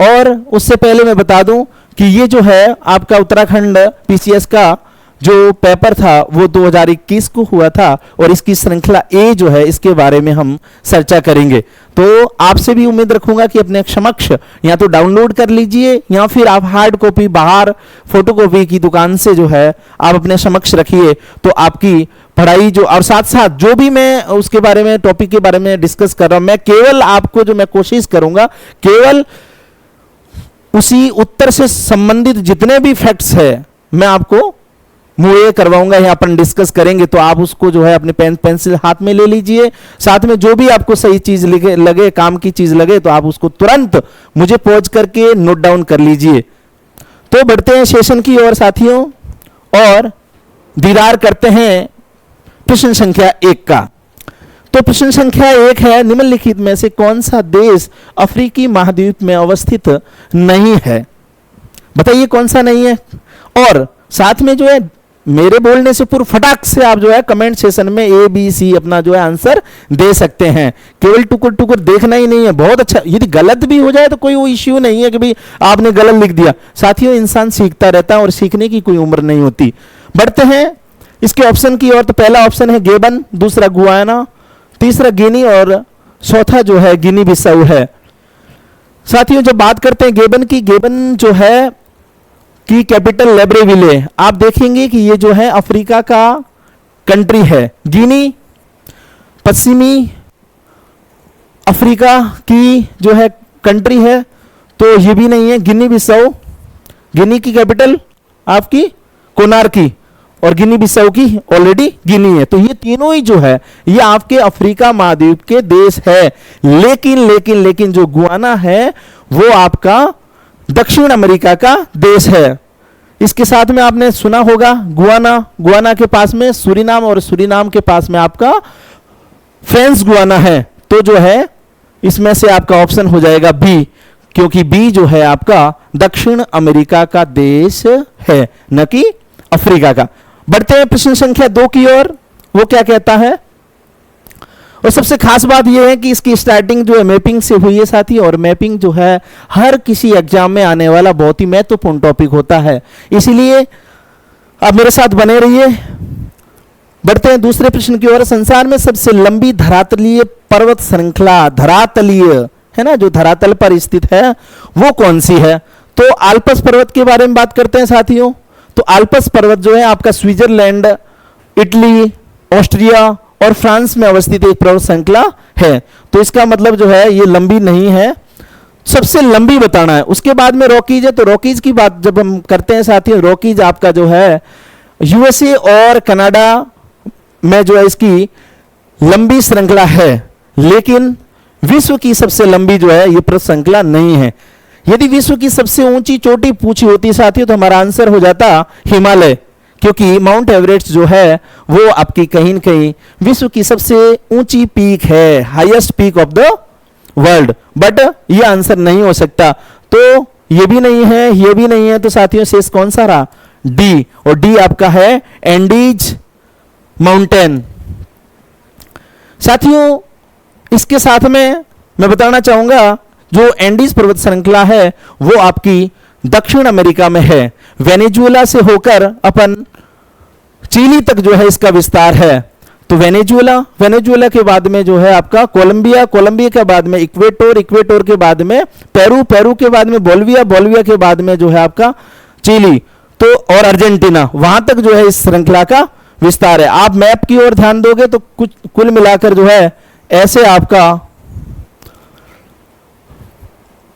और उससे पहले मैं बता दूं कि ये जो है आपका उत्तराखंड पीसीएस का जो पेपर था वो 2021 को हुआ था और इसकी श्रृंखला ए जो है इसके बारे में हम चर्चा करेंगे। तो आपसे भी उम्मीद रखूंगा कि अपने समक्ष या तो डाउनलोड कर लीजिए या फिर आप हार्ड कॉपी बाहर फोटोकॉपी की दुकान से जो है आप अपने समक्ष रखिए, तो आपकी पढ़ाई जो और साथ साथ जो भी मैं उसके बारे में टॉपिक के बारे में डिस्कस कर रहा हूं, मैं केवल आपको जो मैं कोशिश करूंगा केवल उसी उत्तर से संबंधित जितने भी फैक्ट्स है मैं आपको मुहैया करवाऊंगा या अपन डिस्कस करेंगे। तो आप उसको जो है अपने पेन पेंसिल हाथ में ले लीजिए, साथ में जो भी आपको सही चीज लगे काम की चीज लगे तो आप उसको तुरंत मुझे पॉज करके नोट डाउन कर लीजिए। तो बढ़ते हैं सेशन की ओर साथियों और दीदार करते हैं प्रश्न संख्या 1 का। तो प्रश्न संख्या 1 है, निम्नलिखित में से कौन सा देश अफ्रीकी महाद्वीप में अवस्थित नहीं है? बताइए कौन सा नहीं है। और साथ में जो है मेरे बोलने से पूर्व फटाक से आप जो है कमेंट सेशन में ए बी सी अपना जो है आंसर दे सकते हैं, केवल टुकुर टुकुर देखना ही नहीं है। बहुत अच्छा, यदि गलत भी हो जाए तो कोई वो इश्यू नहीं है कि भाई आपने गलत लिख दिया। साथियों इंसान सीखता रहता है और सीखने की कोई उम्र नहीं होती। बढ़ते हैं इसके ऑप्शन की ओर। तो पहला ऑप्शन है गेबन, दूसरा गुयाना, तीसरा गिनी और चौथा जो है गिनी बिसाऊ है। साथियों जब बात करते हैं गेबन की, गेबन जो है की कैपिटल लिब्रेविले, आप देखेंगे कि ये जो है अफ्रीका का कंट्री है। गिनी पश्चिमी अफ्रीका की जो है कंट्री है, तो ये भी नहीं है। गिनी बिसाऊ, गिनी की कैपिटल आपकी कोनार्की और गिनी बिसाऊ की ऑलरेडी गिनी है। तो ये तीनों ही जो है ये आपके अफ्रीका महाद्वीप के देश है। लेकिन जो गुयाना है वो आपका दक्षिण अमेरिका का देश है। इसके साथ में आपने सुना होगा गुयाना के पास में सूरीनाम और सूरीनाम के पास में आपका फ्रेंच गुयाना है। तो जो है इसमें से आपका ऑप्शन हो जाएगा बी, क्योंकि बी जो है आपका दक्षिण अमेरिका का देश है, न कि अफ्रीका का। बढ़ते हैं प्रश्न संख्या 2 की ओर। वो क्या कहता है, और सबसे खास बात यह है कि इसकी स्टार्टिंग जो है मैपिंग से हुई है साथी, और मैपिंग जो है हर किसी एग्जाम में आने वाला बहुत ही महत्वपूर्ण टॉपिक होता है, इसीलिए आप मेरे साथ बने रहिए। बढ़ते हैं दूसरे प्रश्न की ओर। संसार में सबसे लंबी धरातलीय पर्वत श्रृंखला, धरातलीय है ना, जो धरातल पर स्थित है वो कौन सी है? तो आल्प्स पर्वत के बारे में बात करते हैं साथियों। तो आल्प्स पर्वत जो है आपका स्विट्जरलैंड, इटली, ऑस्ट्रिया और फ्रांस में अवस्थित एक पर्वत श्रृंखला है। तो इसका मतलब जो है ये लंबी नहीं है, सबसे लंबी बताना है। उसके बाद में रॉकीज है। तो रॉकीज की बात जब हम करते हैं साथियों, रॉकीज आपका जो है यूएसए और कनाडा में जो है इसकी लंबी श्रृंखला है, लेकिन विश्व की सबसे लंबी जो है ये पर्वत श्रृंखला नहीं है। यदि विश्व की सबसे ऊंची चोटी पूछी होती साथियों तो हमारा आंसर हो जाता हिमालय, क्योंकि माउंट एवरेस्ट जो है वो आपकी कहीं न कहीं विश्व की सबसे ऊंची पीक है, highest peak of the world. But ये आंसर नहीं हो सकता, तो ये भी नहीं है, ये भी नहीं है। तो साथियों शेष कौन सा रहा? डी, और डी आपका है एंडीज माउंटेन। साथियों इसके साथ में मैं बताना चाहूंगा जो एंडीज पर्वत श्रृंखला है वो आपकी दक्षिण अमेरिका में है। वेनेजुएला से होकर अपन चिली तक जो है इसका विस्तार है। तो वेनेजुएला के बाद में जो है आपका कोलंबिया के बाद में इक्वेटोर के बाद में पेरू के बाद में बोलिविया के बाद में जो है आपका चिली, तो और अर्जेंटीना, वहां तक जो है इस श्रृंखला का विस्तार है। आप मैप की ओर ध्यान दोगे तो कुछ कुल मिलाकर जो है ऐसे आपका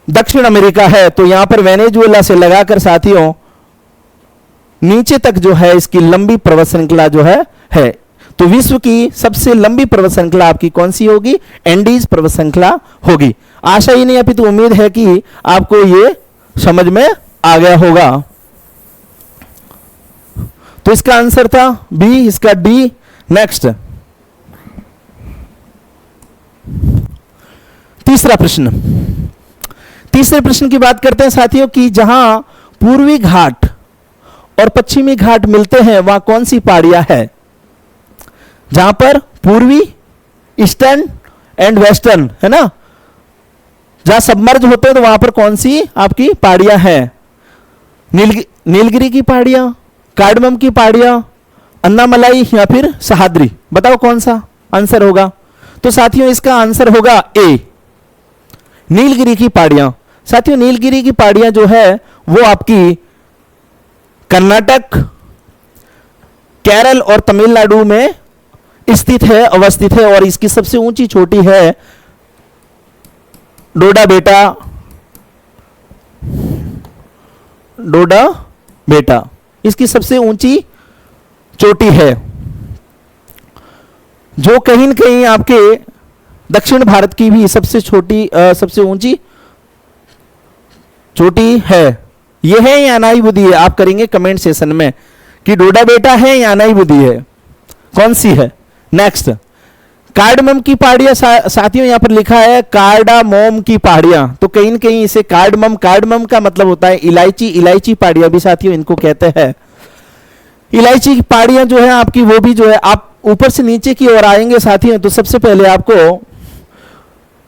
दक्षिण अमेरिका है। तो यहां पर वेनेजुएला से लगाकर साथियों नीचे तक जो है इसकी लंबी पर्वत श्रृंखला जो है। तो विश्व की सबसे लंबी पर्वत श्रृंखला आपकी कौन सी होगी? एंडीज पर्वत श्रृंखला होगी। आशा ही नहीं अपितु उम्मीद है कि आपको ये समझ में आ गया होगा। तो इसका आंसर था बी, इसका डी। नेक्स्ट तीसरे प्रश्न की बात करते हैं साथियों कि जहां पूर्वी घाट और पश्चिमी घाट मिलते हैं वहां कौन सी पहाड़ियां है? जहां पर पूर्वी, ईस्टर्न एंड वेस्टर्न है ना, जहां सबमर्ज होते हैं तो वहां पर कौन सी आपकी पहाड़ियां हैं? नीलगिरी की पहाड़ियां, कार्डमम की पहाड़ियां, अन्नामलाई या फिर सह्याद्री? बताओ कौन सा आंसर होगा? तो साथियों इसका आंसर होगा ए, नीलगिरी की पहाड़ियां। साथियों नीलगिरी की पहाड़ियां जो है वो आपकी कर्नाटक, केरल और तमिलनाडु में स्थित है, अवस्थित है, और इसकी सबसे ऊंची चोटी है डोडा बेटा, इसकी सबसे ऊंची चोटी है, जो कहीं न कहीं आपके दक्षिण भारत की भी सबसे ऊंची चोटी है। यह है या अनाई बुद्धि है? आप करेंगे कमेंट सेशन में कि डोडा बेटा है या अनाई बुद्धि है, कौन सी है? नेक्स्ट, कार्डमम की पहाड़ियां। साथियों यहां पर लिखा है कार्डामोम की पहाड़ियां, तो कहीं न कहीं इसे कार्डमम का मतलब होता है इलायची पहाड़ियां भी साथियों इनको कहते हैं। इलायची की पहाड़ियां जो है आपकी, वो भी जो है, आप ऊपर से नीचे की ओर आएंगे साथियों तो सबसे पहले आपको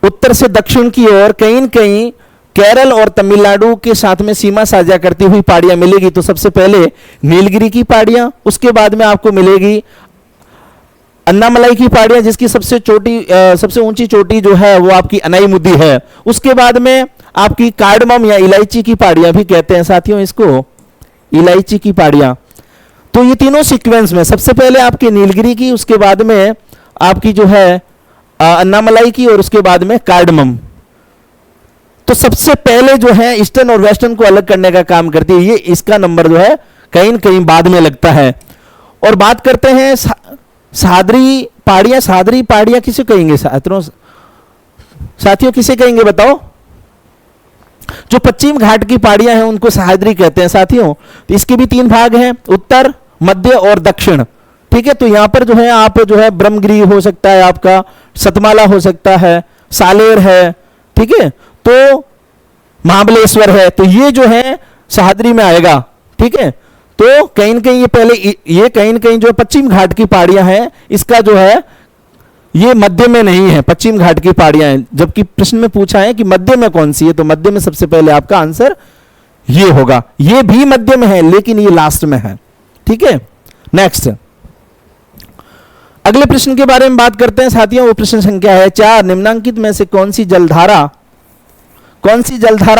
उत्तर से दक्षिण की ओर कहीं न कहीं केरल और तमिलनाडु के साथ में सीमा साझा करती हुई पहाड़ियां मिलेगी। तो सबसे पहले नीलगिरी की पहाड़ियां, उसके बाद में आपको मिलेगी अन्नामलाई की पहाड़ियां, जिसकी सबसे ऊंची चोटी जो है वो आपकी अनाईमुदी है। उसके बाद में आपकी कार्डमम या इलायची की पहाड़ियां भी कहते हैं साथियों इसको, इलायची की पहाड़ियां। तो ये तीनों सीक्वेंस में सबसे पहले आपकी नीलगिरी की, उसके बाद में आपकी जो है अन्नामलाई की, और उसके बाद में कार्डमम। तो सबसे पहले जो है ईस्टर्न और वेस्टर्न को अलग करने का काम करती है ये, इसका नंबर जो है कहीं न कहीं बाद में लगता है। और बात करते हैं सह्याद्री पहाड़ियां किसे कहेंगे साथियों किसे कहेंगे बताओ? जो पश्चिम घाट की पहाड़ियां हैं उनको सह्याद्री कहते हैं साथियों। तो इसके भी 3 भाग हैं, उत्तर, मध्य और दक्षिण। ठीक है, तो यहां पर जो है आप जो है ब्रह्मगिरी हो सकता है, आपका सतमाला हो सकता है, सालेर है, ठीक है, तो महाबलेश्वर है, तो ये जो है सह्याद्री में आएगा। ठीक है, तो कहीं न कहीं ये कहीं न कहीं जो पश्चिम घाट की पहाड़ियां हैं, इसका जो है ये मध्य में नहीं है, पश्चिम घाट की पहाड़ियां हैं। जबकि प्रश्न में पूछा है कि मध्य में कौन सी है, तो मध्य में सबसे पहले आपका आंसर ये होगा। ये भी मध्य में है लेकिन ये लास्ट में है। ठीक है, नेक्स्ट अगले प्रश्न के बारे में बात करते हैं साथियों। वो प्रश्न संख्या है 4, निम्नांकित में से कौन सी जलधारा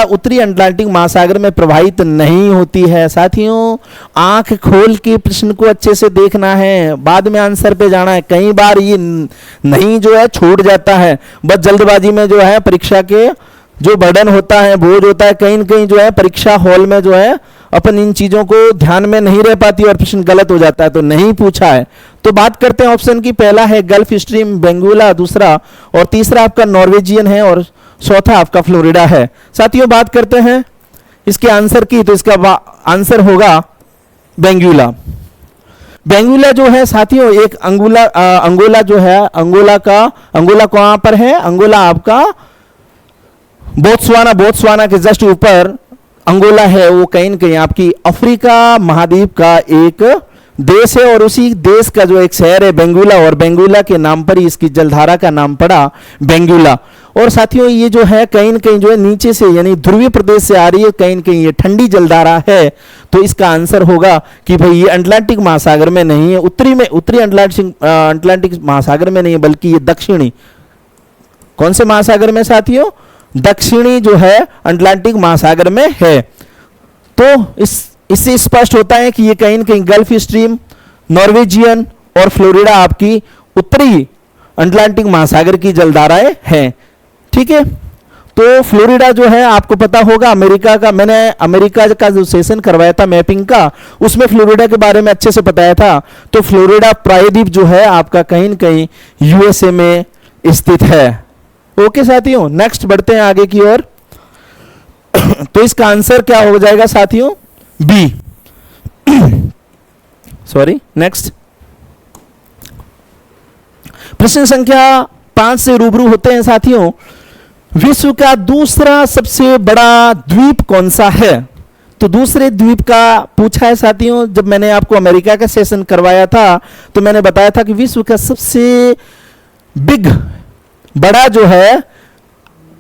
उत्तरी अटलांटिक महासागर में प्रवाहित नहीं होती है? साथियों आंख खोल के प्रश्न को अच्छे से देखना है, बाद में आंसर पे जाना है। कई बार ये नहीं जो है छूट जाता है, बस जल्दबाजी में जो है परीक्षा के जो बर्डन होता है, बोझ होता है, कहीं न कहीं जो है परीक्षा हॉल में जो है अपन इन चीजों को ध्यान में नहीं रह पाती और प्रश्न गलत हो जाता है, तो नहीं पूछा है। तो बात करते हैं ऑप्शन की। पहला है गल्फ स्ट्रीम बेंगुला, दूसरा और तीसरा आपका नॉर्वेजियन है, और चौथा आपका फ्लोरिडा है। साथियों बात करते हैं इसके आंसर की, तो इसका आंसर होगा बेंगुला। बेंगुला जो है साथियों एक अंगोला जो है, अंगोला कहां पर है? अंगोला आपका बोत्सवाना के जस्ट ऊपर अंगोला है। वो कहीं न कहीं आपकी अफ्रीका महाद्वीप का एक देश है, और उसी देश का जो एक शहर है बेंगुला, और बेंगुला के नाम पर ही इसकी जलधारा का नाम पड़ा बेंगुला। और साथियों ये जो है कहीं न कहीं जो है नीचे से यानी ध्रुवीय प्रदेश से आ रही है, कहीं न कहीं ये ठंडी जलधारा है। तो इसका आंसर होगा कि भाई ये अटलांटिक महासागर में नहीं है, उत्तरी अटलांटिक महासागर में नहीं है, बल्कि ये दक्षिणी, कौन से महासागर में साथियों? दक्षिणी जो है अटलांटिक महासागर में है। तो इससे स्पष्ट होता है कि ये कहीं न कहीं गल्फ स्ट्रीम, नॉर्वेजियन और फ्लोरिडा आपकी उत्तरी अटलांटिक महासागर की जलधाराएं हैं। ठीक है, तो फ्लोरिडा जो है आपको पता होगा अमेरिका का, मैंने अमेरिका का जो सेशन करवाया था मैपिंग का, उसमें फ्लोरिडा के बारे में अच्छे से बताया था। तो फ्लोरिडा प्रायद्वीप जो है आपका कहीं न कहीं यूएसए में स्थित है। ओके साथियों, नेक्स्ट बढ़ते हैं आगे की ओर। तो इसका आंसर क्या हो जाएगा साथियों? बी। सॉरी, नेक्स्ट प्रश्न संख्या 5 से रूबरू होते हैं साथियों। विश्व का दूसरा सबसे बड़ा द्वीप कौन सा है? तो दूसरे द्वीप का पूछा है साथियों। जब मैंने आपको अमेरिका का सेशन करवाया था तो मैंने बताया था कि विश्व का सबसे बड़ा जो है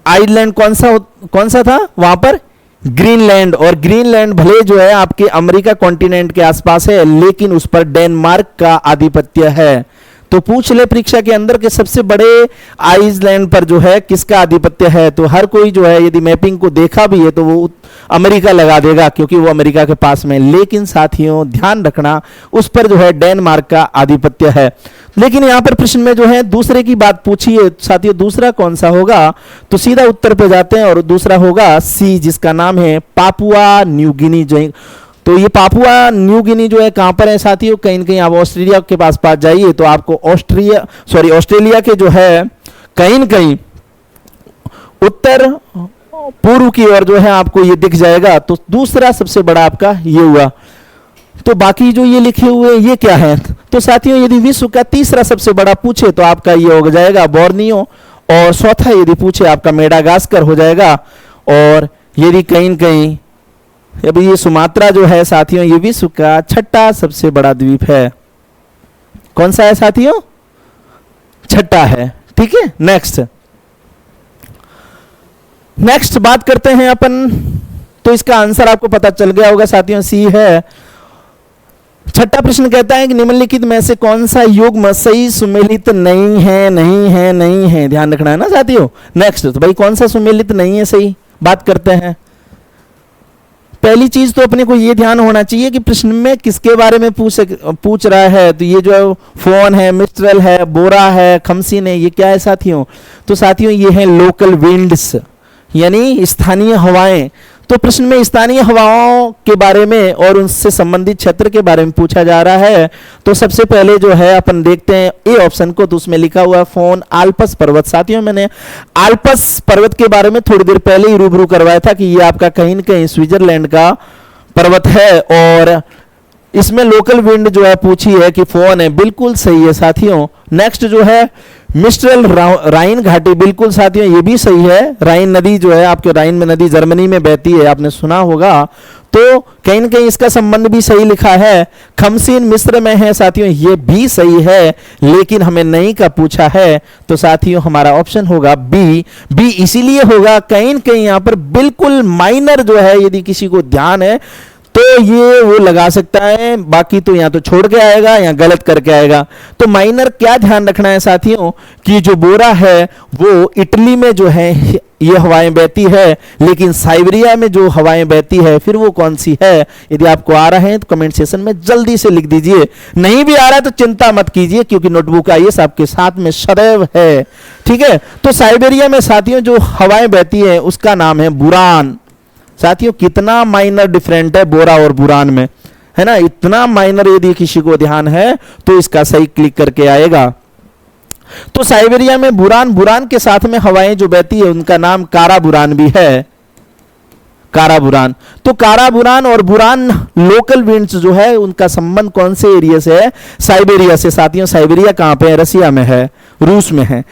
आइलैंड कौन सा था वहां पर? ग्रीनलैंड। और ग्रीनलैंड भले जो है आपके अमेरिका कॉन्टिनेंट के आसपास है, लेकिन उस पर डेनमार्क का आधिपत्य है। तो पूछ ले परीक्षा के अंदर के सबसे बड़े आइसलैंड पर जो है किसका आधिपत्य है, तो हर कोई जो है यदि मैपिंग को देखा भी है तो वो अमेरिका लगा देगा, क्योंकि वो अमेरिका के पास में। लेकिन साथियों ध्यान रखना, उस पर जो है डेनमार्क का आधिपत्य है। लेकिन यहां पर प्रश्न में जो है दूसरे की बात पूछी है साथियों, दूसरा कौन सा होगा? तो सीधा उत्तर पे जाते हैं और दूसरा होगा सी, जिसका नाम है पापुआ न्यू गिनी। जो तो ये पापुआ न्यू गिनी जो है कहां पर है साथियों? कहीं न कहीं आप ऑस्ट्रेलिया के पास जाइए तो आपको ऑस्ट्रेलिया के जो है कहीं न कहीं उत्तर पूर्व की ओर जो है आपको ये दिख जाएगा। तो दूसरा सबसे बड़ा आपका ये हुआ। तो बाकी जो ये लिखे हुए ये क्या है? तो साथियों यदि विश्व का तीसरा सबसे बड़ा पूछे तो आपका ये हो जाएगा बोर्नियो, और चौथा यदि पूछे आपका मेडागास्कर हो जाएगा, और यदि कहीं न कहीं अभी ये सुमात्रा जो है साथियों ये विश्व का छठा सबसे बड़ा द्वीप है। कौन सा है साथियों? छठा है। ठीक है, नेक्स्ट बात करते हैं अपन। तो इसका आंसर आपको पता चल गया होगा साथियों, सी है। छठा प्रश्न कहता है कि निम्नलिखित में से कौन सा युग्म सही सुमेलित नहीं है। ध्यान रखना है ना साथियों। नेक्स्ट, तो भाई कौन सा सुमेलित नहीं है सही, बात करते हैं। पहली चीज तो अपने को ये ध्यान होना चाहिए कि प्रश्न में किसके बारे में पूछ रहा है। तो ये जो फोन है, मिस्ट्रल है, बोरा है, खमसीन है, ये क्या है साथियों? तो साथियों ये है लोकल विंड्स, यानी स्थानीय हवाएं। तो प्रश्न में स्थानीय हवाओं के बारे में और उनसे संबंधित क्षेत्र के बारे में पूछा जा रहा है। तो सबसे पहले जो है अपन देखते हैं ए ऑप्शन को, तो उसमें लिखा हुआ है फोन आल्प्स पर्वत। साथियों मैंने आल्प्स पर्वत के बारे में थोड़ी देर पहले ही रूबरू करवाया था कि ये आपका कहीं न कहीं स्विट्जरलैंड का पर्वत है, और इसमें लोकल विंड जो है पूछी है कि फोन है, बिल्कुल सही है साथियों। नेक्स्ट जो है मिस्ट्रल राइन घाटी, बिल्कुल साथियों ये भी सही है। राइन नदी जो है आपके, राइन में नदी जर्मनी में बहती है, आपने सुना होगा। तो कहीं न कहीं इसका संबंध भी सही लिखा है। खमसीन मिस्र में है साथियों, ये भी सही है, लेकिन हमें नहीं का पूछा है। तो साथियों हमारा ऑप्शन होगा बी इसीलिए होगा कहीं न कहीं यहां पर बिल्कुल माइनर जो है, यदि किसी को ध्यान है तो ये वो लगा सकता है, बाकी तो या तो छोड़ के आएगा या गलत करके आएगा। तो माइनर क्या ध्यान रखना है साथियों कि जो बोरा है वो इटली में जो है ये हवाएं बहती है, लेकिन साइबेरिया में जो हवाएं बहती है फिर वो कौन सी है? यदि आपको आ रहा है तो कमेंट सेक्शन में जल्दी से लिख दीजिए, नहीं भी आ रहा है तो चिंता मत कीजिए, क्योंकि नोटबुक आईएएस आपके साथ में सदैव है। ठीक है, तो साइबेरिया में साथियों जो हवाएं बहती है उसका नाम है बुरान। साथियों कितना माइनर डिफरेंट है बोरा और बुरान में, है ना? इतना माइनर यदि किसी को ध्यान है तो इसका सही क्लिक करके आएगा। तो साइबेरिया में बुरान के साथ में हवाएं जो बहती है उनका नाम कारा बुरान भी है, कारा बुरान। तो कारा बुरान और बुरान लोकल विंड्स जो है उनका संबंध कौन से एरिया से है? साइबेरिया से। साथियों साइबेरिया कहां पे है? रसिया में है, रूस में है।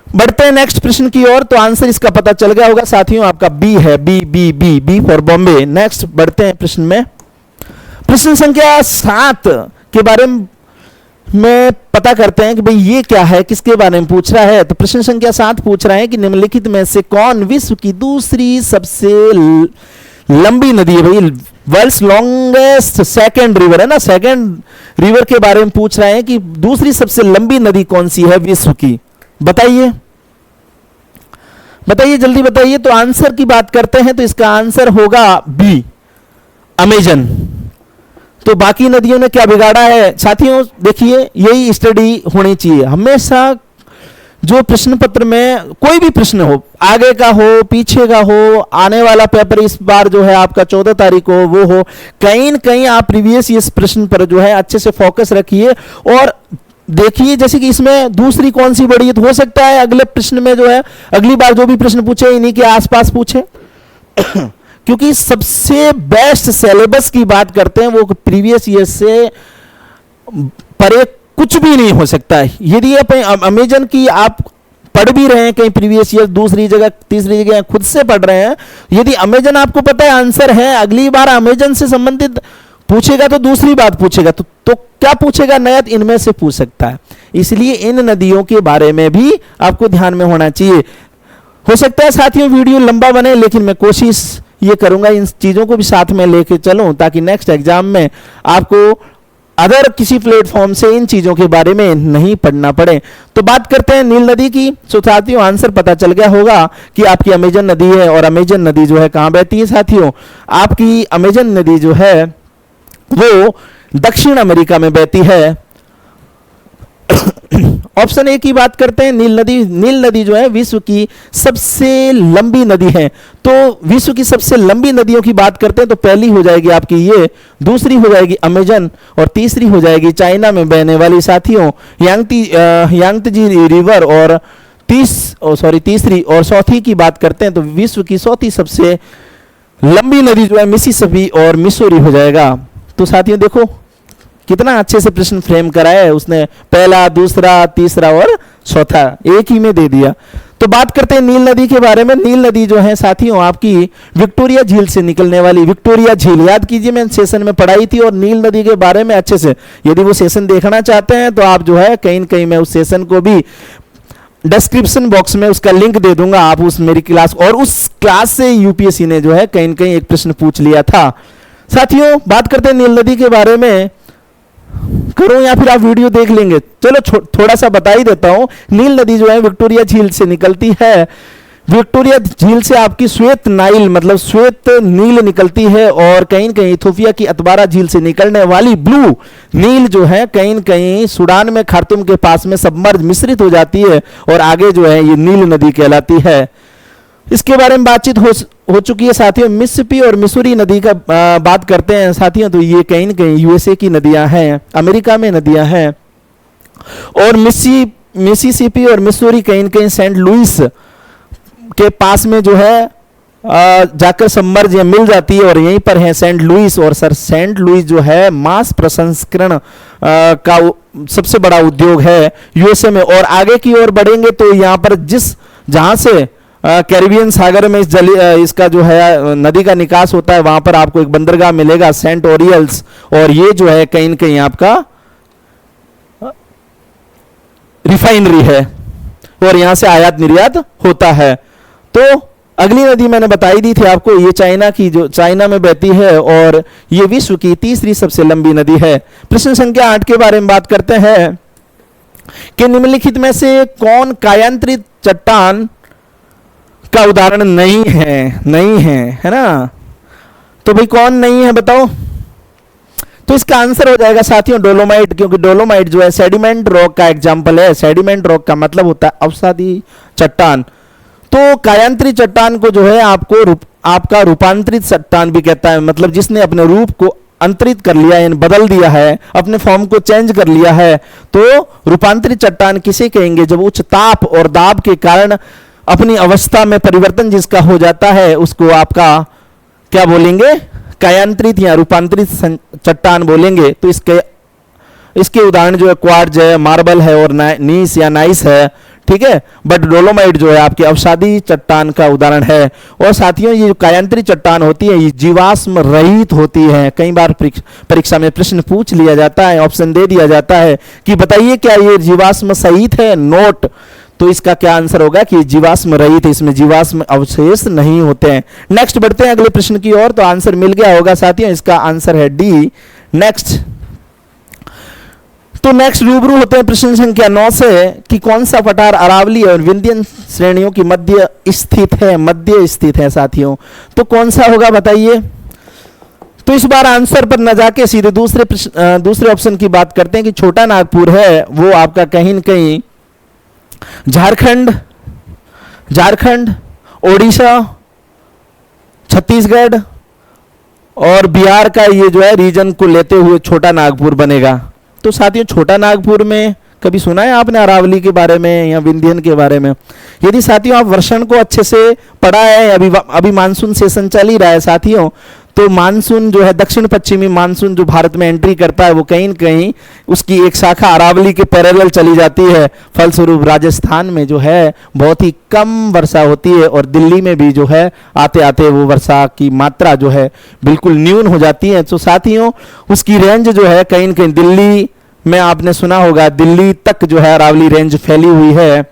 बढ़ते हैं नेक्स्ट प्रश्न की ओर। तो आंसर इसका पता चल गया होगा साथियों, आपका बी है, बी फॉर बॉम्बे। नेक्स्ट बढ़ते हैं प्रश्न में। प्रश्न संख्या 7 के बारे में पता करते हैं कि भाई ये क्या है, किसके बारे में पूछ रहा है। तो प्रश्न संख्या 7 पूछ रहा है कि निम्नलिखित में से कौन विश्व की दूसरी सबसे लंबी नदी है? भाई वर्ल्ड्स लॉन्गेस्ट सेकंड रिवर है ना, सेकंड रिवर के बारे में पूछ रहे हैं कि दूसरी सबसे लंबी नदी कौन सी है विश्व की। बताइए जल्दी बताइए। तो आंसर की बात करते हैं तो इसका आंसर होगा बी, अमेजन। तो बाकी नदियों ने क्या बिगाड़ा है साथियों? देखिए यही स्टडी होनी चाहिए हमेशा। जो प्रश्न पत्र में कोई भी प्रश्न हो, आगे का हो, पीछे का हो, आने वाला पेपर इस बार जो है आपका 14 तारीख को वो हो, कहीं न कहीं आप प्रीवियस इस प्रश्न पर जो है अच्छे से फोकस रखिए और देखिए। जैसे कि इसमें दूसरी कौन सी बड़ी है, तो हो सकता है अगले प्रश्न में जो है अगली बार जो भी प्रश्न पूछे इन्हीं के आसपास पूछे क्योंकि सबसे बेस्ट सिलेबस की बात करते हैं वो प्रीवियस ईयर से परे कुछ भी नहीं हो सकता है। यदि अमेजन की आप पढ़ भी रहे हैं कहीं प्रीवियस ईयर, दूसरी जगह तीसरी जगह खुद से पढ़ रहे हैं, यदि अमेजन आपको पता है आंसर है, अगली बार अमेजन से संबंधित पूछेगा तो दूसरी बात पूछेगा, तो क्या पूछेगा? नया इनमें से पूछ सकता है। इसलिए इन नदियों के बारे में भी आपको ध्यान में होना चाहिए। हो सकता है साथियों वीडियो लंबा बने, लेकिन मैं कोशिश ये करूंगा इन चीजों को भी साथ में लेके चलूं ताकि नेक्स्ट एग्जाम में आपको अदर किसी प्लेटफॉर्म से इन चीजों के बारे में नहीं पढ़ना पड़े। तो बात करते हैं नील नदी की। तो साथियों आंसर पता चल गया होगा कि आपकी अमेजन नदी है, और अमेजन नदी जो है कहां बहती है साथियों? आपकी अमेजन नदी जो है वो दक्षिण अमेरिका में बहती है। ऑप्शन ए की बात करते हैं, नील नदी। नील नदी जो है विश्व की सबसे लंबी नदी है। तो विश्व की सबसे लंबी नदियों की बात करते हैं तो पहली हो जाएगी आपकी ये, दूसरी हो जाएगी अमेजन, और तीसरी हो जाएगी चाइना में बहने वाली साथियों यांगत्जी रिवर, और तीसरी और चौथी की बात करते हैं तो विश्व की चौथी सबसे लंबी नदी जो है मिसिसिपी और मिसूरी हो जाएगा। तो साथियों देखो कितना अच्छे से प्रश्न फ्रेम कराया है उसने, पहला, दूसरा, तीसरा और चौथा एक ही में दे दिया। तो बात करते हैं नील नदी के बारे में। नील नदी जो है साथियों आपकी विक्टोरिया झील से निकलने वाली, विक्टोरिया झील याद कीजिए मैंने सेशन में पढ़ाई थी, और नील नदी के बारे में अच्छे से यदि वो सेशन देखना चाहते हैं तो आप जो है कहीं न कहीं मैं उस सेशन को भी डिस्क्रिप्शन बॉक्स में उसका लिंक दे दूंगा, आप उस मेरी क्लास, और उस क्लास से यूपीएससी ने जो है कहीं न कहीं एक प्रश्न पूछ लिया था। साथियों बात करते हैं नील नदी के बारे में, करो या फिर आप वीडियो देख लेंगे, चलो थोड़ा सा बता ही देता हूं। नील नदी जो है विक्टोरिया झील से निकलती है। विक्टोरिया झील से आपकी श्वेत नाइल मतलब श्वेत नील निकलती है, और कहीं न कहीं इथोपिया की अतबारा झील से निकलने वाली ब्लू नील जो है कहीं न कहीं सूडान में खार्तूम के पास में सबमर्ज मिश्रित हो जाती है, और आगे जो है ये नील नदी कहलाती है। इसके बारे में बातचीत हो चुकी है साथियों। मिसिसिपी और मिसूरी नदी का बात करते हैं साथियों, तो ये कहीं न कहीं यूएसए की नदियां हैं, अमेरिका में नदियां हैं, और मिसिसिपी और मिसूरी कहीं न कहीं सेंट लुइस के पास में जो है जाकर सबमर्ज या मिल जाती है, और यहीं पर है सेंट लुइस। और सर सेंट लुइस जो है मांस प्रसंस्करण का सबसे बड़ा उद्योग है यूएसए में। और आगे की ओर बढ़ेंगे तो यहाँ पर जहां से कैरिबियन सागर में इसका जो है नदी का निकास होता है, वहां पर आपको एक बंदरगाह मिलेगा सेंट ओरियल्स, और ये जो है कहीं न कहीं आपका रिफाइनरी है, और यहां से आयात निर्यात होता है। तो अगली नदी मैंने बताई दी थी आपको, ये चाइना में बहती है, और ये विश्व की तीसरी सबसे लंबी नदी है। प्रश्न संख्या 8 के बारे में बात करते हैं कि निम्नलिखित में से कौन कायांतरित चट्टान का उदाहरण नहीं है ना? तो भाई कौन नहीं है बताओ? तो इसका आंसर हो जाएगा साथियों डोलोमाइट, क्योंकि डोलोमाइट जो है सेडिमेंट रॉक का एग्जांपल है। सेडिमेंट रॉक का मतलब होता है अवसादी चट्टान। तो कायांतरित चट्टान को जो है आपका रूपांतरित चट्टान भी कहता है, मतलब जिसने अपने रूप को अंतरित कर लिया है, बदल दिया है, अपने फॉर्म को चेंज कर लिया है। तो रूपांतरित चट्टान किसे कहेंगे? जब उच्च ताप और दाब के कारण अपनी अवस्था में परिवर्तन जिसका हो जाता है उसको आपका क्या बोलेंगे? कायांतरित या रूपांतरित चट्टान बोलेंगे। तो इसके उदाहरण जो है क्वार्ट्ज है, मार्बल है, और नीस या नाइस है, ठीक है। बट डोलोमाइट जो है आपकी अवसादी चट्टान का उदाहरण है। और साथियों ये जो कायांतरित चट्टान होती है ये जीवाश्म रहित होती है। कई बार परीक्षा में प्रश्न पूछ लिया जाता है, ऑप्शन दे दिया जाता है कि बताइए क्या ये जीवाश्म सहित है? नोट। तो इसका क्या आंसर होगा कि जीवाश्म रहित है, इसमें जीवाश्म अवशेष नहीं होते हैं। नेक्स्ट बढ़ते हैं अगले प्रश्न की ओर। तो आंसर मिल गया होगा साथियों, इसका आंसर है डी। नेक्स्ट रूबरू होते हैं प्रश्न संख्या 9 से कि कौन सा पठार अरावली और विंध्यन श्रेणियों की मध्य स्थित है साथियों। तो कौन सा होगा बताइए? तो इस बार आंसर पर न जाके सीधे दूसरे ऑप्शन की बात करते हैं कि छोटा नागपुर है वो आपका कहीं न कहीं झारखंड, ओडिशा, छत्तीसगढ़ और बिहार का ये जो है रीजन को लेते हुए छोटा नागपुर बनेगा। तो साथियों छोटा नागपुर में कभी सुना है आपने अरावली के बारे में या विंध्यन के बारे में? यदि साथियों आप वर्षण को अच्छे से पढ़ा है, अभी मानसून सेशन चल ही रहा है साथियों, तो मानसून जो है दक्षिण पश्चिमी मानसून जो भारत में एंट्री करता है वो कहीं न कहीं उसकी एक शाखा अरावली के पैरेलल चली जाती है। फलस्वरूप राजस्थान में जो है बहुत ही कम वर्षा होती है, और दिल्ली में भी जो है आते आते वो वर्षा की मात्रा जो है बिल्कुल न्यून हो जाती है। तो साथियों उसकी रेंज जो है कहीं न कहीं दिल्ली में आपने सुना होगा, दिल्ली तक जो है अरावली रेंज फैली हुई है।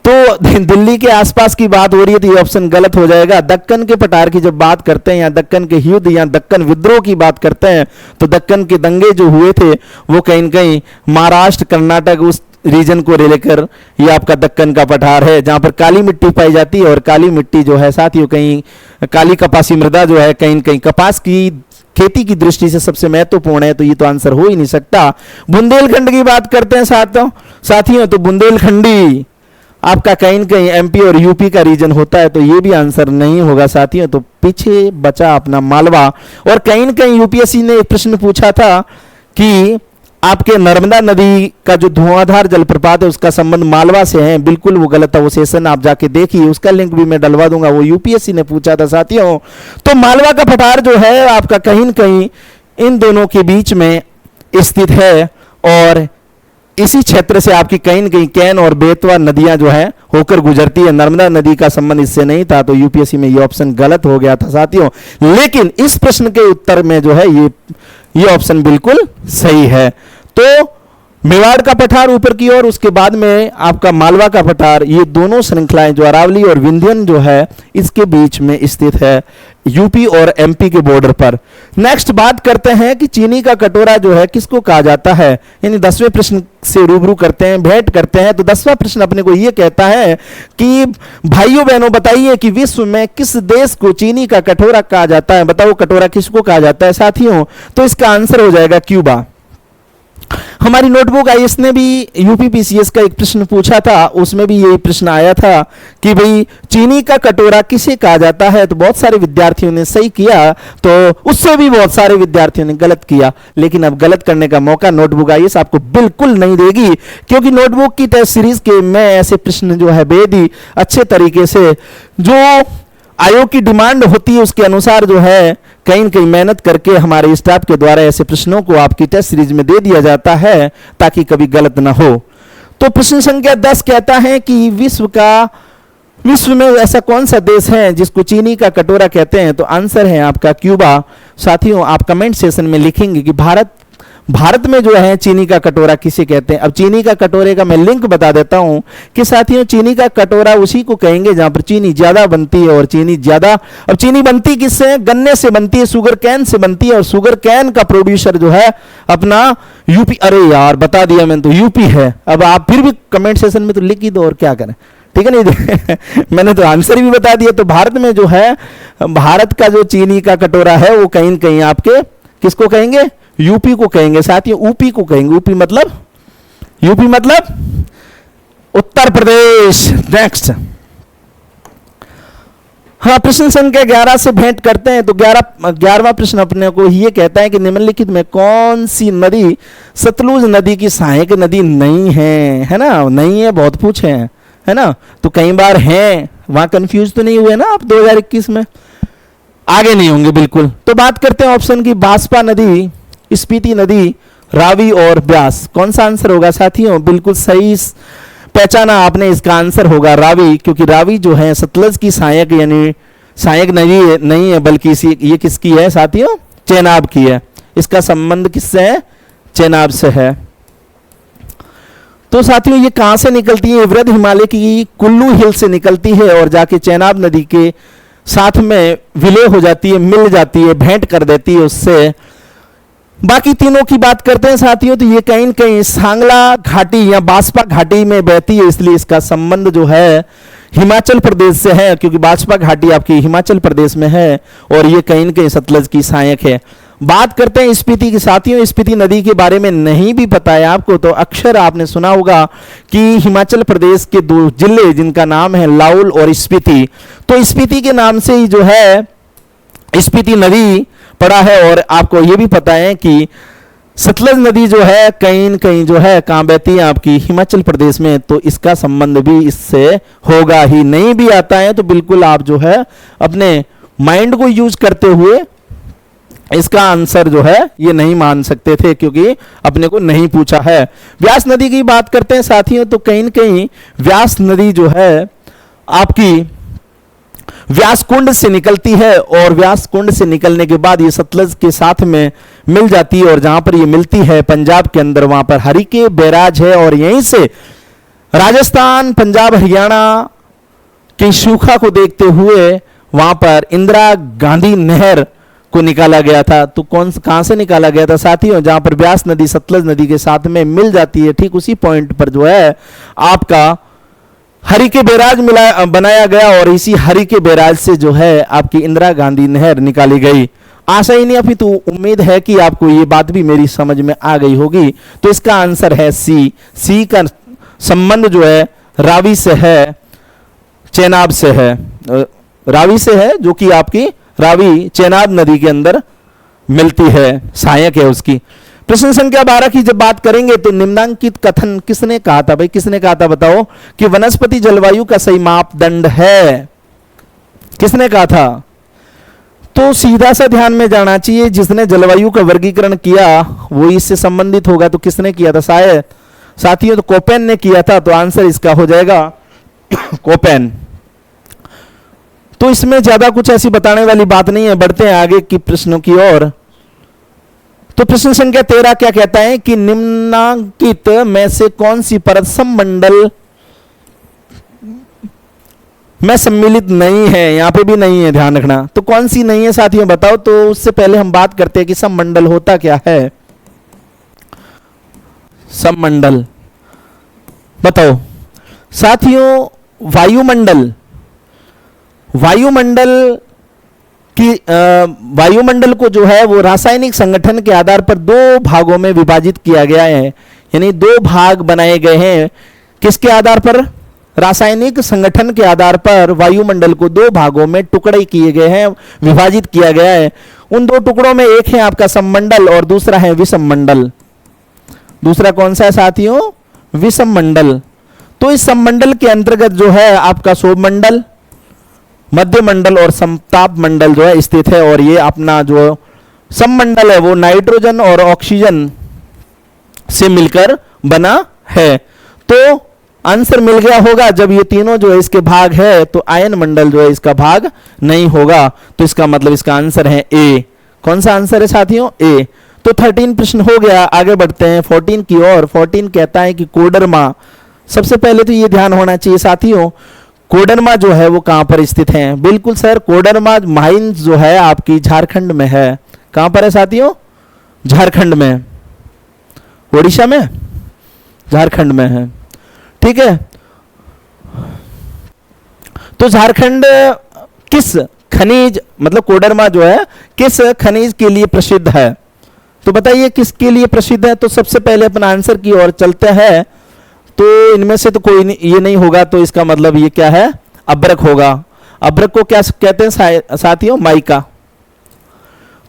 तो दिल्ली के आसपास की बात हो रही है तो ये ऑप्शन गलत हो जाएगा। दक्कन के पठार की जब बात करते हैं या दक्कन के युद्ध या दक्कन विद्रोह की बात करते हैं तो दक्कन के दंगे जो हुए थे वो कहीं न कहीं महाराष्ट्र कर्नाटक उस रीजन को लेकर ये आपका दक्कन का पठार है, जहां पर काली मिट्टी पाई जाती है। और काली मिट्टी जो है साथियों, कहीं काली कपासी मृदा जो है कहीं न कहीं कपास की खेती की दृष्टि से सबसे महत्वपूर्ण है, तो ये तो आंसर हो ही नहीं सकता। बुंदेलखंड की बात करते हैं साथियों, तो बुंदेलखंडी आपका कहीं न कहीं एमपी और यूपी का रीजन होता है, तो ये भी आंसर नहीं होगा साथियों। तो पीछे बचा अपना मालवा। और कहीं न कहीं यूपीएससी ने एक प्रश्न पूछा था कि आपके नर्मदा नदी का जो धुआंधार जलप्रपात है उसका संबंध मालवा से है। बिल्कुल वो गलत था, वो सेशन आप जाके देखिए, उसका लिंक भी मैं डलवा दूंगा, वो यूपीएससी ने पूछा था साथियों। तो मालवा का पठार जो है आपका कहीं न कहीं इन दोनों के बीच में स्थित है और इसी क्षेत्र से आपकी कहीं न कहीं कैन और बेतवा नदियां जो है होकर गुजरती है। नर्मदा नदी का संबंध इससे नहीं था, तो यूपीएससी में ये ऑप्शन गलत हो गया था साथियों। लेकिन इस प्रश्न के उत्तर में जो है ये ऑप्शन बिल्कुल सही है। तो मेवाड़ का पठार ऊपर की ओर, उसके बाद में आपका मालवा का पठार, ये दोनों श्रृंखलाएं जो अरावली और विंध्यन जो है इसके बीच में स्थित है, यूपी और एमपी के बॉर्डर पर। नेक्स्ट बात करते हैं कि चीनी का कटोरा जो है किसको कहा जाता है, यानी 10वें प्रश्न से रूबरू करते हैं, भेंट करते हैं। तो 10वां प्रश्न अपने को यह कहता है कि भाइयों बहनों बताइए कि विश्व में किस देश को चीनी का कटोरा कहा जाता है। बताओ कटोरा किसको कहा जाता है साथियों, तो इसका आंसर हो जाएगा क्यूबा। हमारी नोटबुक आई, इसने भी यूपीपीसीएस का एक प्रश्न पूछा था, उसमें भी यही प्रश्न आया था कि भाई चीनी का कटोरा किसे कहा जाता है। तो बहुत सारे विद्यार्थियों ने सही किया, तो उससे भी बहुत सारे विद्यार्थियों ने गलत किया। लेकिन अब गलत करने का मौका नोटबुक आईएएस आपको बिल्कुल नहीं देगी, क्योंकि नोटबुक की टेस्ट सीरीज के मैं ऐसे प्रश्न जो है बेहद अच्छे तरीके से जो आयोग की डिमांड होती है उसके अनुसार जो है कहीं न कहीं मेहनत करके हमारे स्टाफ के द्वारा ऐसे प्रश्नों को आपकी टेस्ट सीरीज में दे दिया जाता है ताकि कभी गलत ना हो। तो प्रश्न संख्या 10 कहता है कि विश्व में ऐसा कौन सा देश है जिसको चीनी का कटोरा कहते हैं। तो आंसर है आपका क्यूबा। साथियों आप कमेंट सेशन में लिखेंगे कि भारत में जो है चीनी का कटोरा किसे कहते हैं। अब चीनी का कटोरे का मैं लिंक बता देता हूं कि साथियों चीनी का कटोरा उसी को कहेंगे जहां पर चीनी ज्यादा बनती है। और अब चीनी बनती किससे है, गन्ने से बनती है, शुगर कैन से बनती है। और शुगर कैन का प्रोड्यूसर जो है अपना यूपी, अरे यार बता दिया मैंने, तो यूपी है। अब आप फिर भी कमेंट सेशन में तो लिख ही दो और क्या करें, ठीक है नहीं मैंने तो आंसर भी बता दिया। तो भारत में जो है भारत का जो चीनी का कटोरा है वो कहीं न कहीं आपके किसको कहेंगे, यूपी को कहेंगे साथियों, ऊपी को कहेंगे। यूपी मतलब उत्तर प्रदेश। नेक्स्ट, हाँ प्रश्न संख्या 11 से भेंट करते हैं। तो 11वां प्रश्न अपने को ये कहता है कि निम्नलिखित में कौन सी नदी सतलुज नदी की सहायक नदी नहीं है ना। नहीं है, बहुत पूछे हैं, है ना, तो कई बार हैं, वहां कंफ्यूज तो नहीं हुए ना आप 2021 में, आगे नहीं होंगे बिल्कुल। तो बात करते हैं ऑप्शन की, बांसपा नदी, स्पीति नदी, रावी और ब्यास। कौन सा आंसर होगा साथियों, बिल्कुल सही पहचाना आपने, इसका आंसर होगा रावी। क्योंकि रावी जो है सतलज की सहायक यानी सहायक नदी नहीं है, बल्कि ये किसकी है साथियों, चेनाब की है। इसका संबंध किससे है, चेनाब से है। तो साथियों ये कहां से निकलती है, वृद्ध हिमालय की कुल्लू हिल से निकलती है और जाके चेनाब नदी के साथ में विलय हो जाती है, मिल जाती है, भेंट कर देती है उससे। बाकी तीनों की बात करते हैं साथियों, तो ये कहीं न कहीं सांगला घाटी या बांसपा घाटी में बहती है, इसलिए इसका संबंध जो है हिमाचल प्रदेश से है, क्योंकि बांसपा घाटी आपकी हिमाचल प्रदेश में है और ये कहीं न कहीं सतलज की सहायक है। बात करते हैं स्पीति की साथियों, स्पीति नदी के बारे में नहीं भी पता है आपको, तो अक्सर आपने सुना होगा कि हिमाचल प्रदेश के 2 जिले जिनका नाम है लाहौल और स्पीति, तो स्पीति के नाम से ही जो है स्पीति नदी पड़ा है। और आपको ये भी पता है कि सतलज नदी जो है कहीं न कहीं जो है कहां बहती है, आपकी हिमाचल प्रदेश में, तो इसका संबंध भी इससे होगा ही। नहीं भी आता है तो बिल्कुल आप जो है अपने माइंड को यूज करते हुए इसका आंसर जो है ये नहीं मान सकते थे, क्योंकि अपने को नहीं पूछा है। व्यास नदी की बात करते हैं साथियों, तो कहीं न कहीं व्यास नदी जो है आपकी व्यास कुंड से निकलती है और व्यास कुंड से निकलने के बाद ये सतलज के साथ में मिल जाती है। और जहां पर ये मिलती है पंजाब के अंदर, वहां पर हरिके बैराज है और यहीं से राजस्थान, पंजाब, हरियाणा के सूखा को देखते हुए वहां पर इंदिरा गांधी नहर को निकाला गया था। तो कहां से निकाला गया था साथियों? जहां पर ब्यास नदी सतलज नदी के साथ में मिल जाती है, ठीक उसी पॉइंट पर जो है आपका हरिके बैराज बनाया गया और इसी हरिके बैराज से जो है आपकी इंदिरा गांधी नहर निकाली गई। आशा ही नहीं अभी तो उम्मीद है कि आपको ये बात भी मेरी समझ में आ गई होगी। तो इसका आंसर है सी। सी का संबंध जो है रावी से है, चेनाब से है, रावी से है, जो कि आपकी रावी चेनाब नदी के अंदर मिलती है, सहायक है उसकी। प्रश्न संख्या 12 की जब बात करेंगे तो निम्नांकित कथन किसने कहा था? भाई किसने कहा था बताओ कि वनस्पति जलवायु का सही मापदंड है? किसने कहा था? तो सीधा सा ध्यान में जाना चाहिए, जिसने जलवायु का वर्गीकरण किया वो इससे संबंधित होगा। तो किसने किया था? शायद साथियों तो कोपेन ने किया था। तो आंसर इसका हो जाएगा कोपेन। तो इसमें ज्यादा कुछ ऐसी बताने वाली बात नहीं है। बढ़ते हैं आगे की प्रश्नों की ओर। तो प्रश्न संख्या 13 क्या कहता है कि निम्नांकित में से कौन सी परत सममंडल में सम्मिलित नहीं है? यहां पे भी नहीं है, ध्यान रखना। तो कौन सी नहीं है साथियों बताओ। तो उससे पहले हम बात करते हैं कि सममंडल होता क्या है। सममंडल बताओ साथियों। वायुमंडल को जो है वो रासायनिक संगठन के आधार पर दो भागों में विभाजित किया गया है, यानी दो भाग बनाए गए हैं। किसके आधार पर? रासायनिक संगठन के आधार पर वायुमंडल को दो भागों में टुकड़े किए गए हैं, विभाजित किया गया है। उन दो टुकड़ों में एक है आपका सममंडल और दूसरा है विषममंडल। दूसरा कौन सा है साथियों? विषममंडल। तो इस सममंडल के अंतर्गत जो है आपका सौरमंडल, मध्यमंडल और समताप मंडल जो है स्थित है। और ये अपना जो सममंडल है वो नाइट्रोजन और ऑक्सीजन से मिलकर बना है। तो आंसर मिल गया होगा। जब ये तीनों जो है इसके भाग है तो आयन मंडल जो है इसका भाग नहीं होगा। तो इसका मतलब इसका आंसर है ए। कौन सा आंसर है साथियों? ए। तो 13 प्रश्न हो गया। आगे बढ़ते हैं 14 की ओर। 14 कहता है कि कोडरमा। सबसे पहले तो ये ध्यान होना चाहिए साथियों, कोडरमा जो है वो कहां पर स्थित है? बिल्कुल सर, कोडरमा माइंस जो है आपकी झारखंड में है। कहां पर है साथियों? झारखंड में। ओडिशा में? झारखंड में है, ठीक है। तो झारखंड किस खनिज, मतलब कोडरमा जो है किस खनिज के लिए प्रसिद्ध है? तो बताइए किसके लिए प्रसिद्ध है। तो सबसे पहले अपना आंसर की ओर चलते हैं। तो इनमें से तो कोई नहीं, ये नहीं होगा। तो इसका मतलब ये क्या है? अब्रक होगा। अब्रक को क्या कहते हैं साथियों? माइका।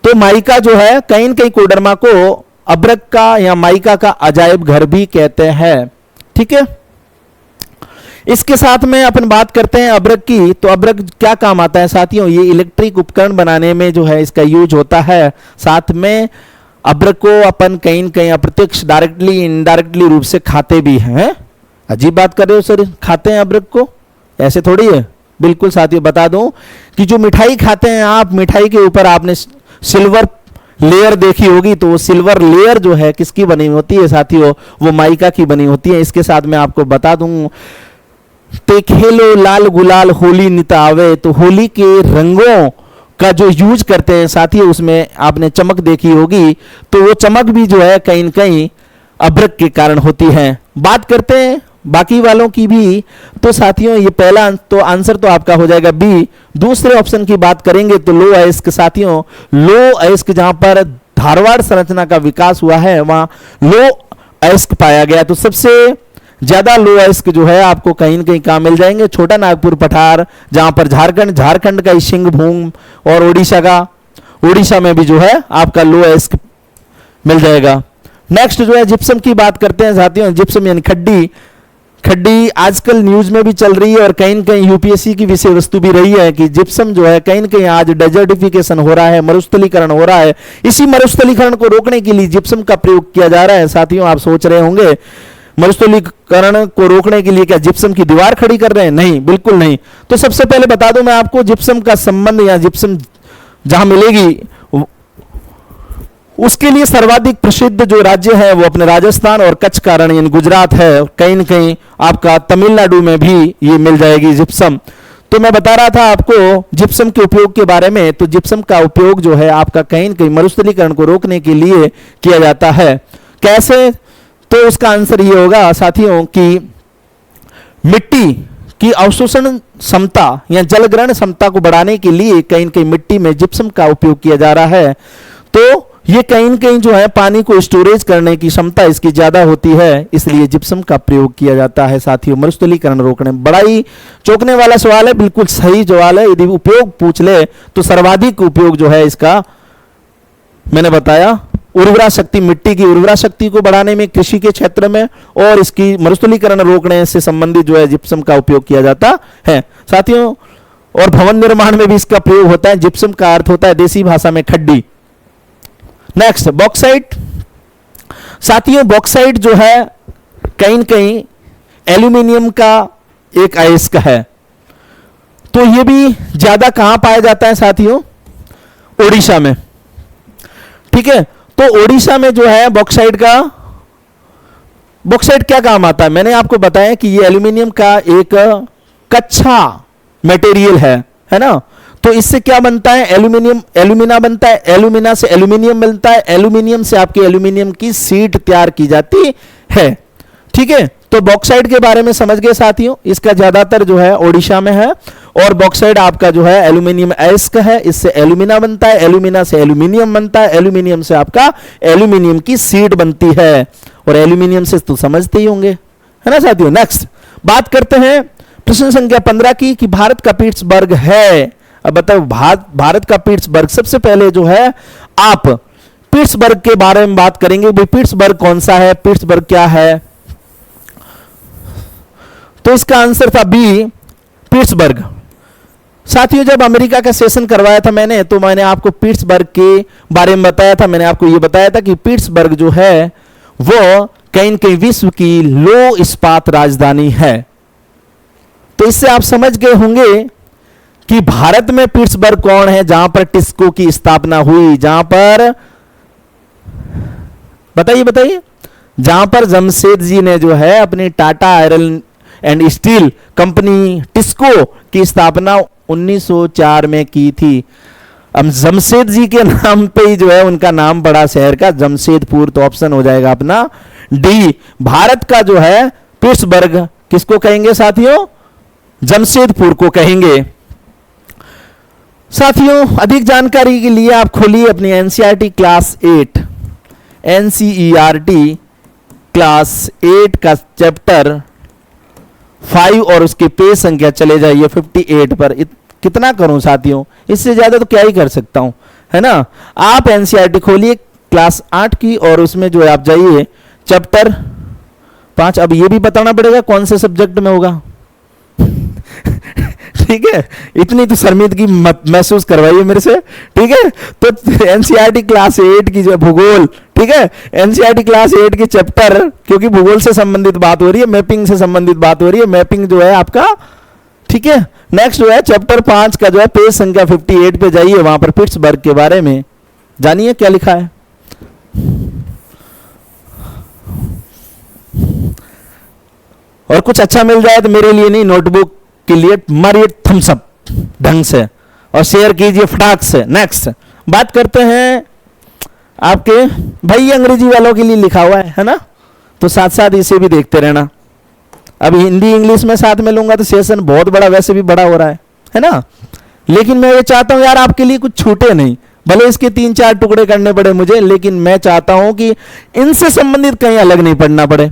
तो माइका जो है कहीं न कहीं कोडरमा को अब्रक का या माइका का अजायब घर भी कहते हैं, ठीक है। इसके साथ में अपन बात करते हैं अब्रक की। तो अब्रक क्या काम आता है साथियों? ये इलेक्ट्रिक उपकरण बनाने में जो है इसका यूज होता है। साथ में अब्रक को अपन कहीं न कहीं अप्रत्यक्ष डायरेक्टली इनडायरेक्टली रूप से खाते भी हैं। अजीब बात कर रहे हो सर, खाते हैं अब्रक को? ऐसे थोड़ी है। बिल्कुल साथियों बता दूं कि जो मिठाई खाते हैं आप, मिठाई के ऊपर आपने सिल्वर लेयर देखी होगी। तो वो सिल्वर लेयर जो है किसकी बनी होती है साथियों? वो माइका की बनी होती है। इसके साथ मैं आपको बता दूं, ते खेलो लाल गुलाल होली नितावे। तो होली के रंगों का जो यूज करते हैं साथियों, उसमें आपने चमक देखी होगी। तो वो चमक भी जो है कहीं न कहीं अब्रक के कारण होती है। बात करते हैं बाकी वालों की भी। तो साथियों ये पहला तो आंसर तो आपका हो जाएगा बी। दूसरे ऑप्शन की बात करेंगे तो लो अयस्क साथियों। लो अयस्क जहां पर धारवाड़ संरचना का विकास हुआ है वहां लो अयस्क पाया गया। तो सबसे ज्यादा लो अयस्क जो है आपको कहीं न कहीं कहां मिल जाएंगे? छोटा नागपुर पठार, जहां पर झारखंड का सिंहभूम और ओडिशा में भी जो है आपका लो अयस्क मिल जाएगा। नेक्स्ट जो है जिप्सम की बात करते हैं साथियों। जिप्सम यानी खड्डी आजकल न्यूज में भी चल रही है और कहीं न कहीं यूपीएससी की विषय वस्तु भी रही है कि जिप्सम जो है कहीं न कहीं आज डेजर्टिफिकेशन हो रहा है, मरुस्थलीकरण हो रहा है। इसी मरुस्थलीकरण को रोकने के लिए जिप्सम का प्रयोग किया जा रहा है। साथियों आप सोच रहे होंगे मरुस्थलीकरण को रोकने के लिए क्या जिप्सम की दीवार खड़ी कर रहे हैं? नहीं, बिल्कुल नहीं। तो सबसे पहले बता दूं मैं आपको, जिप्सम का संबंध या जिप्सम जहां मिलेगी उसके लिए सर्वाधिक प्रसिद्ध जो राज्य है वो अपने राजस्थान और कच्छ का रण यानी गुजरात है। कहीं न कहीं आपका तमिलनाडु में भी ये मिल जाएगी जिप्सम। तो मैं बता रहा था आपको जिप्सम के उपयोग के बारे में। तो जिप्सम का उपयोग जो है आपका कहीं न कहीं मरुस्थलीकरण को रोकने के लिए किया जाता है। कैसे? तो उसका आंसर ये होगा साथियों कि मिट्टी की अवशोषण क्षमता या जल ग्रहण क्षमता को बढ़ाने के लिए कहीं न कहीं मिट्टी में जिप्सम का उपयोग किया जा रहा है। तो ये कहीं न कहीं जो है पानी को स्टोरेज करने की क्षमता इसकी ज्यादा होती है, इसलिए जिप्सम का प्रयोग किया जाता है साथियों मरुस्थलीकरण रोकने। बड़ा ही चौंकने वाला सवाल है, बिल्कुल सही सवाल है। यदि उपयोग पूछ ले तो सर्वाधिक उपयोग जो है इसका मैंने बताया उर्वरा शक्ति, मिट्टी की उर्वरा शक्ति को बढ़ाने में कृषि के क्षेत्र में, और इसकी मरुस्थलीकरण रोकने से संबंधित जो है जिप्सम का उपयोग किया जाता है साथियों। और भवन निर्माण में भी इसका प्रयोग होता है। जिप्सम का अर्थ होता है देसी भाषा में खड्डी। Next bauxite. साथियों बॉक्साइट जो है कहीं न कहीं एल्यूमिनियम का एक अयस्क है। तो ये भी ज्यादा कहां पाया जाता है साथियों? ओडिशा में। ठीक है, तो ओडिशा में जो है बॉक्साइट क्या काम आता है? मैंने आपको बताया कि ये एल्यूमिनियम का एक कच्चा मटेरियल है ना। तो इससे क्या बनता है? एल्यूमिना बनता है, एल्यूमिना से एल्यूमिनियम बनता है, एल्यूमिनियम से आपकी एल्यूमिनियम की शीट तैयार की जाती है। ठीक है, तो बॉक्साइट के बारे में समझ गए साथियों। इसका ज्यादातर जो है ओडिशा में है, और बॉक्साइट आपका जो है एल्यूमिनियम अयस्क है, इससे एल्यूमिना बनता है, एल्यूमिना से एल्यूमिनियम बनता है, एल्यूमिनियम से आपका एल्यूमिनियम की शीट बनती है, और एल्यूमिनियम से तो समझते ही होंगे, है ना साथियों। नेक्स्ट बात करते हैं प्रश्न संख्या 15 की, कि भारत का पिट्सबर्ग है। अब बताओ भारत का पिट्सबर्ग। सबसे पहले जो है आप पिट्सबर्ग के बारे में बात करेंगे। भाई पिट्सबर्ग कौन सा है, पिट्सबर्ग क्या है? तो इसका आंसर था बी, पिट्सबर्ग। साथियों जब अमेरिका का सेशन करवाया था मैंने, तो मैंने आपको पिट्सबर्ग के बारे में बताया था। मैंने आपको यह बताया था कि पिट्सबर्ग जो है वो कहीं न कहीं विश्व की लौह इस्पात राजधानी है। तो इससे आप समझ गए होंगे कि भारत में पिट्सबर्ग कौन है, जहां पर टिस्को की स्थापना हुई, जहां पर बताइए जहां पर जमशेदजी ने जो है अपनी Tata iron and steel company TISCO की स्थापना 1904 में की थी। अब जमशेदजी के नाम पे ही जो है उनका नाम पड़ा शहर का जमशेदपुर। तो ऑप्शन हो जाएगा अपना डी। भारत का जो है पिट्सबर्ग किसको कहेंगे साथियों? जमशेदपुर को कहेंगे। साथियों अधिक जानकारी के लिए आप खोलिए अपनी एनसीईआरटी क्लास 8, एनसीईआरटी क्लास 8 का चैप्टर 5 और उसके पेज संख्या चले जाइए 58 पर। कितना करूं साथियों, इससे ज्यादा तो क्या ही कर सकता हूं, है ना। आप एनसीईआरटी खोलिए क्लास 8 की, और उसमें जो है आप जाइए चैप्टर 5। अब ये भी बताना पड़ेगा कौन से सब्जेक्ट में होगा। ठीक है, इतनी तो शर्मिंदगी मत महसूस करवाइए मेरे से। ठीक है, तो एनसीईआरटी क्लास 8 की जो भूगोल, ठीक है, एनसीईआरटी क्लास 8 के चैप्टर, क्योंकि भूगोल से संबंधित बात हो रही है, मैपिंग से संबंधित बात हो रही है, मैपिंग जो है आपका। ठीक है, नेक्स्ट जो है चैप्टर 5 का जो है पेज संख्या 58 पे जाइए, वहां पर पिट्सबर्ग के बारे में जानिए क्या लिखा है। और कुछ अच्छा मिल जाए तो मेरे लिए नहीं, नोटबुक के लिए मारिए थम्स अप ढंग से और शेयर कीजिए फटाक से। नेक्स्ट बात करते हैं आपके भाई, अंग्रेजी वालों के लिए लिखा हुआ है ना, तो साथ साथ इसे भी देखते रहना। अब हिंदी इंग्लिश में साथ में लूंगा तो सेशन बहुत बड़ा, वैसे भी बड़ा हो रहा है ना। लेकिन मैं ये चाहता हूं यार आपके लिए कुछ छूटे नहीं, भले इसके 3-4 टुकड़े करने पड़े मुझे, लेकिन मैं चाहता हूं कि इनसे संबंधित कहीं अलग नहीं पढ़ना पड़े।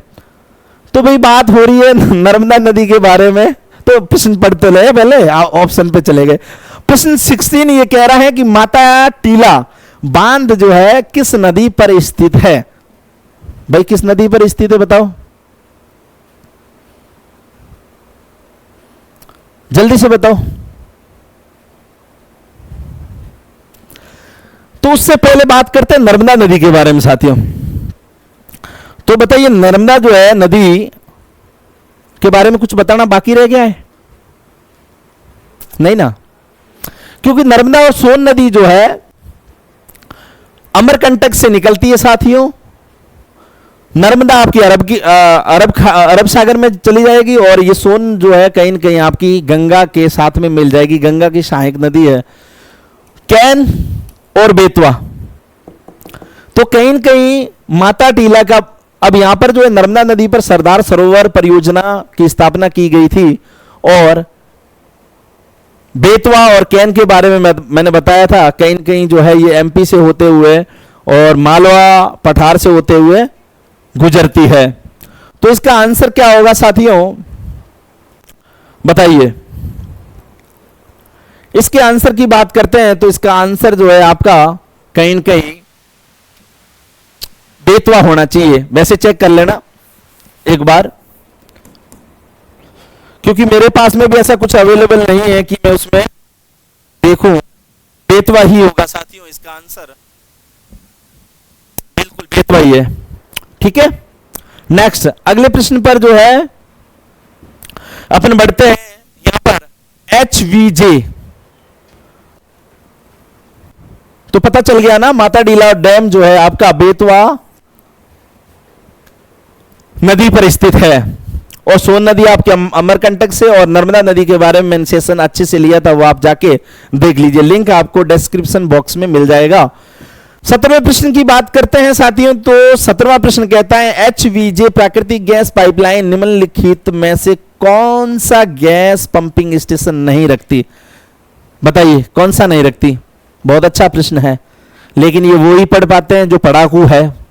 तो भाई बात हो रही है नर्मदा नदी के बारे में, तो प्रश्न पढ़ते रहे, पहले ऑप्शन पे चले गए। प्रश्न 16 ये कह रहा है कि माता टीला बांध जो है किस नदी पर स्थित है। भाई किस नदी पर स्थित है बताओ, जल्दी से बताओ। तो उससे पहले बात करते हैं नर्मदा नदी के बारे में साथियों। तो बताइए नर्मदा जो है नदी के बारे में कुछ बताना बाकी रह गया है? नहीं ना, क्योंकि नर्मदा और सोन नदी जो है अमरकंटक से निकलती है साथियों, नर्मदा आपकी अरब सागर में चली जाएगी, और ये सोन जो है कहीं न कहीं आपकी गंगा के साथ में मिल जाएगी। गंगा की सहायक नदी है। कैन और बेतवा, तो कहीं न कहीं माता टीला का, अब यहां पर जो है नर्मदा नदी पर सरदार सरोवर परियोजना की स्थापना की गई थी, और बेतवा और कैन के बारे में मैंने बताया था, कहीं न कहीं जो है ये एमपी से होते हुए और मालवा पठार से होते हुए गुजरती है। तो इसका आंसर क्या होगा साथियों, बताइए। इसके आंसर की बात करते हैं तो इसका आंसर जो है आपका कहीं न कहीं बेतवा होना चाहिए। वैसे चेक कर लेना एक बार, क्योंकि मेरे पास में भी ऐसा कुछ अवेलेबल नहीं है कि मैं उसमें देखूं। बेतवा ही होगा साथियों इसका आंसर, बिल्कुल बेतवा ही है। ठीक है, नेक्स्ट अगले प्रश्न पर जो है अपन बढ़ते हैं। यहां पर HVJ, तो पता चल गया ना, माता टीला डैम जो है आपका बेतवा नदी पर स्थित है, और सोन नदी आपके अमरकंटक से, और नर्मदा नदी के बारे में मैंने सेशन अच्छे से लिया था, वो आप जाके देख लीजिए, लिंक आपको डिस्क्रिप्शन बॉक्स में मिल जाएगा। 17वें प्रश्न की बात करते हैं साथियों। तो 17वां प्रश्न कहता है HVJ प्राकृतिक गैस पाइपलाइन निम्नलिखित में से कौन सा गैस पंपिंग स्टेशन नहीं रखती? बताइए कौन सा नहीं रखती। बहुत अच्छा प्रश्न है, लेकिन ये वो ही पढ़ पाते हैं जो पढ़ाकू है।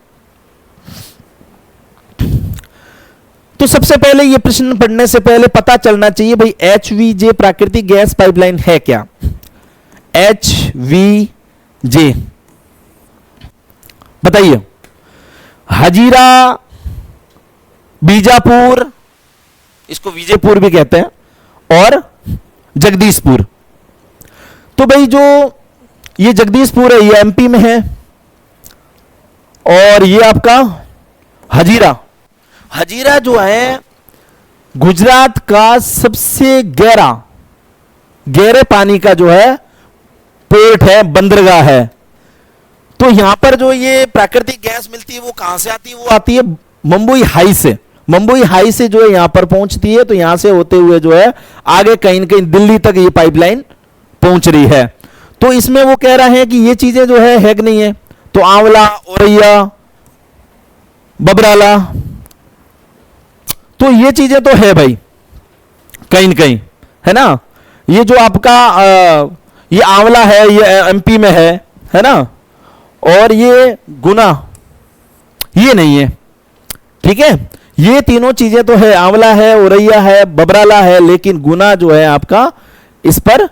तो सबसे पहले ये प्रश्न पढ़ने से पहले पता चलना चाहिए भाई HVJ प्राकृतिक गैस पाइपलाइन है क्या। HVJ बताइए। हजीरा, बीजापुर, इसको विजयपुर भी कहते हैं, और जगदीशपुर। तो भाई जो ये जगदीशपुर है ये एमपी में है, और ये आपका हजीरा, हजीरा जो है गुजरात का सबसे गहरे पानी का जो है पोर्ट है, बंदरगाह है। तो यहां पर जो ये प्राकृतिक गैस मिलती है वो कहां से आती है? वो आती है मुंबई हाई से। मुंबई हाई से जो है यहां पर पहुंचती है, तो यहां से होते हुए जो है आगे कहीं न कहीं दिल्ली तक ये पाइपलाइन पहुंच रही है। तो इसमें वो कह रहे हैं कि ये चीजें जो है कि नहीं है। तो आंवला, औरैया, बबराला, तो ये चीजें तो है भाई कहीं न कहीं, है ना। ये जो आपका ये आंवला है ये एमपी में है ना, और ये गुना ये नहीं है। ठीक है, ये तीनों चीजें तो है, आंवला है, औरैया है, बबराला है, लेकिन गुना जो है आपका इस पर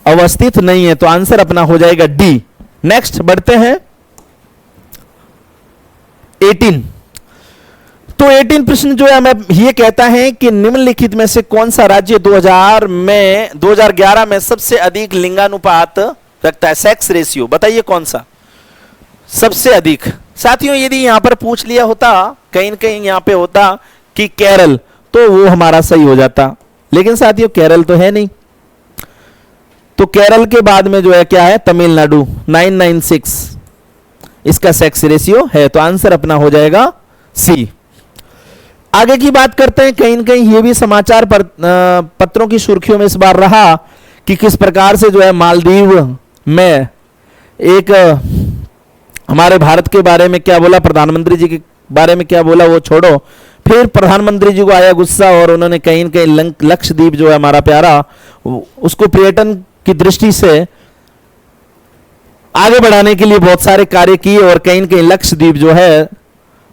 अवस्थित नहीं है। तो आंसर अपना हो जाएगा डी। नेक्स्ट बढ़ते हैं 18। तो 18 प्रश्न जो है हमें ये कहता है कि निम्नलिखित में से कौन सा राज्य 2011 में सबसे अधिक लिंगानुपात रखता है, सेक्स रेशियो। बताइए कौन सा सबसे अधिक। साथियों यदि यहां पर पूछ लिया होता, कहीं न कहीं यहां पे होता कि केरल, तो वो हमारा सही हो जाता, लेकिन साथियों केरल तो है नहीं। तो केरल के बाद में जो है क्या है, तमिलनाडु 996 इसका सेक्स रेशियो है। तो आंसर अपना हो जाएगा सी। आगे की बात करते हैं। कहीं न कहीं ये भी समाचार पत्रों की सुर्खियों में इस बार रहा कि किस प्रकार से जो है मालदीव में एक हमारे भारत के बारे में क्या बोला, प्रधानमंत्री जी के बारे में क्या बोला वो छोड़ो, फिर प्रधानमंत्री जी को आया गुस्सा, और उन्होंने कहीं न कहीं लक्षद्वीप जो है हमारा प्यारा, उसको पर्यटन की दृष्टि से आगे बढ़ाने के लिए बहुत सारे कार्य किए, और कहीं न कहीं लक्षद्वीप जो है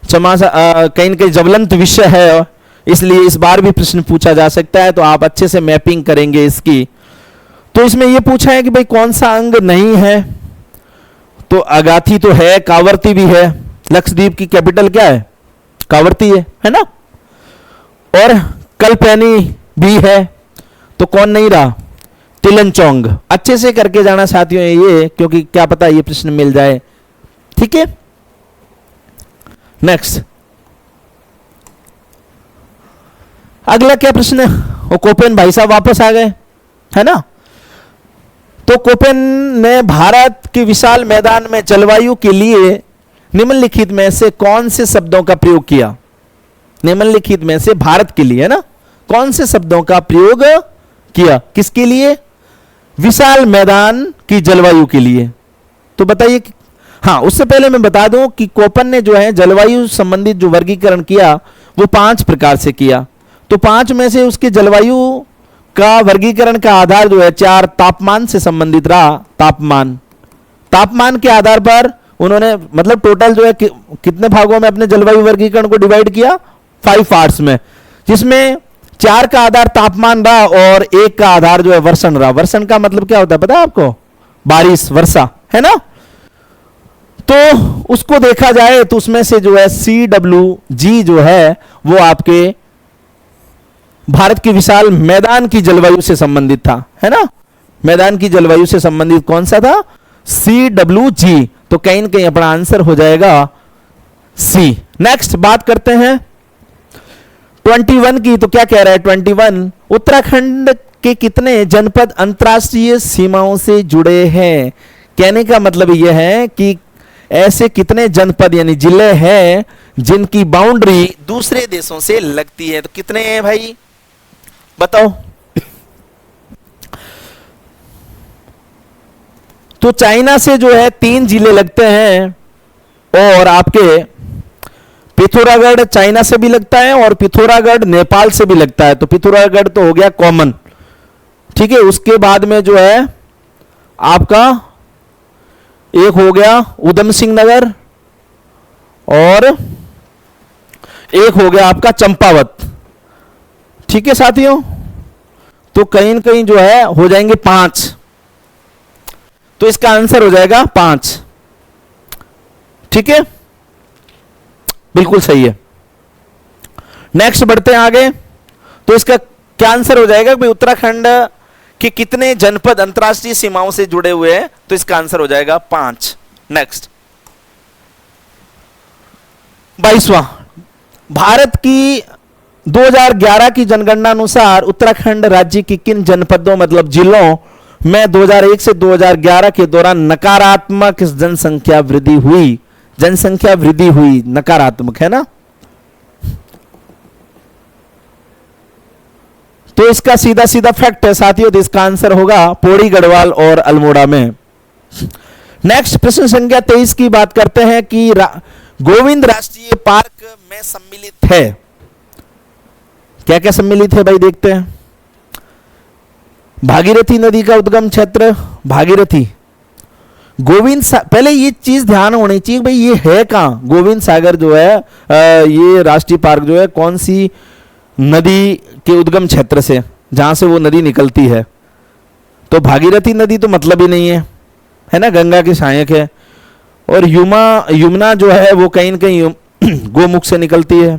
कहीं न कहीं ज्वलंत विषय है, इसलिए इस बार भी प्रश्न पूछा जा सकता है। तो आप अच्छे से मैपिंग करेंगे इसकी। तो इसमें यह पूछा है कि भाई कौन सा अंग नहीं है। तो अगाथी तो है, कावरती भी है। लक्षद्वीप की कैपिटल क्या है, कावरती है ना। और कलपैनी भी है। तो कौन नहीं रहा, तिलनचोंग। अच्छे से करके जाना साथियों ये, क्योंकि क्या पता ये प्रश्न मिल जाए। ठीक है, नेक्स्ट अगला क्या प्रश्न है। वो कोपेन भाई साहब वापस आ गए, है ना। तो कोपेन ने भारत के विशाल मैदान में जलवायु के लिए निम्नलिखित में से कौन से शब्दों का प्रयोग किया? निम्नलिखित में से भारत के लिए, है ना, कौन से शब्दों का प्रयोग किया? किसके लिए? विशाल मैदान की जलवायु के लिए। तो बताइए। हाँ, उससे पहले मैं बता दूं कि कोपेन ने जो है जलवायु संबंधित जो वर्गीकरण किया वो 5 प्रकार से किया। तो 5 में से उसके जलवायु का वर्गीकरण का आधार जो है 4 तापमान से संबंधित रहा। तापमान के आधार पर उन्होंने मतलब टोटल जो है कितने भागों में अपने जलवायु वर्गीकरण को डिवाइड किया? 5 पार्ट्स में, जिसमें 4 का आधार तापमान रहा और 1 का आधार जो है वर्षण रहा। वर्षण का मतलब क्या होता है पता है आपको? बारिश, वर्षा, है ना। तो उसको देखा जाए तो उसमें से जो है CWG जो है वो आपके भारत के विशाल मैदान की जलवायु से संबंधित था, है ना। मैदान की जलवायु से संबंधित कौन सा था? CWG। तो कहीं ना कहीं अपना आंसर हो जाएगा C। नेक्स्ट बात करते हैं 21 की। तो क्या कह रहा है 21? उत्तराखंड के कितने जनपद अंतरराष्ट्रीय सीमाओं से जुड़े हैं? कहने का मतलब यह है कि ऐसे कितने जनपद यानी जिले हैं जिनकी बाउंड्री दूसरे देशों से लगती है। तो कितने हैं भाई, बताओ। तो चाइना से जो है 3 जिले लगते हैं और आपके पिथौरागढ़ चाइना से भी लगता है और पिथौरागढ़ नेपाल से भी लगता है। तो पिथौरागढ़ तो हो गया कॉमन, ठीक है। उसके बाद में जो है आपका एक हो गया उधम सिंह नगर और एक हो गया आपका चंपावत, ठीक है साथियों। तो कहीं न कहीं जो है हो जाएंगे 5। तो इसका आंसर हो जाएगा 5, ठीक है, बिल्कुल सही है। नेक्स्ट बढ़ते हैं आगे। तो इसका क्या आंसर हो जाएगा भाई? उत्तराखंड के कितने जनपद अंतरराष्ट्रीय सीमाओं से जुड़े हुए हैं? तो इसका आंसर हो जाएगा 5। नेक्स्ट 22वां, भारत की 2011 की जनगणना अनुसार उत्तराखंड राज्य की किन जनपदों मतलब जिलों में 2001 से 2011 के दौरान नकारात्मक जनसंख्या वृद्धि हुई? जनसंख्या वृद्धि हुई, नकारात्मक, है ना। तो इसका सीधा सीधा फैक्ट है साथियों। तो इसका आंसर होगा पौड़ी, गढ़वाल और अल्मोड़ा में। नेक्स्ट प्रश्न संख्या 23 की बात करते हैं कि गोविंद राष्ट्रीय पार्क में सम्मिलित है। क्या क्या सम्मिलित है भाई, देखते हैं। भागीरथी नदी का उद्गम क्षेत्र, भागीरथी, गोविंद पहले ये चीज ध्यान होनी चाहिए भाई, ये है कहां? गोविंद सागर जो है ये राष्ट्रीय पार्क जो है कौन सी नदी के उद्गम क्षेत्र से, जहां से वो नदी निकलती है? तो भागीरथी नदी तो मतलब ही नहीं है ना, गंगा की सहायक है। और यमुना जो है वो कहीं न कहीं गोमुख से निकलती है,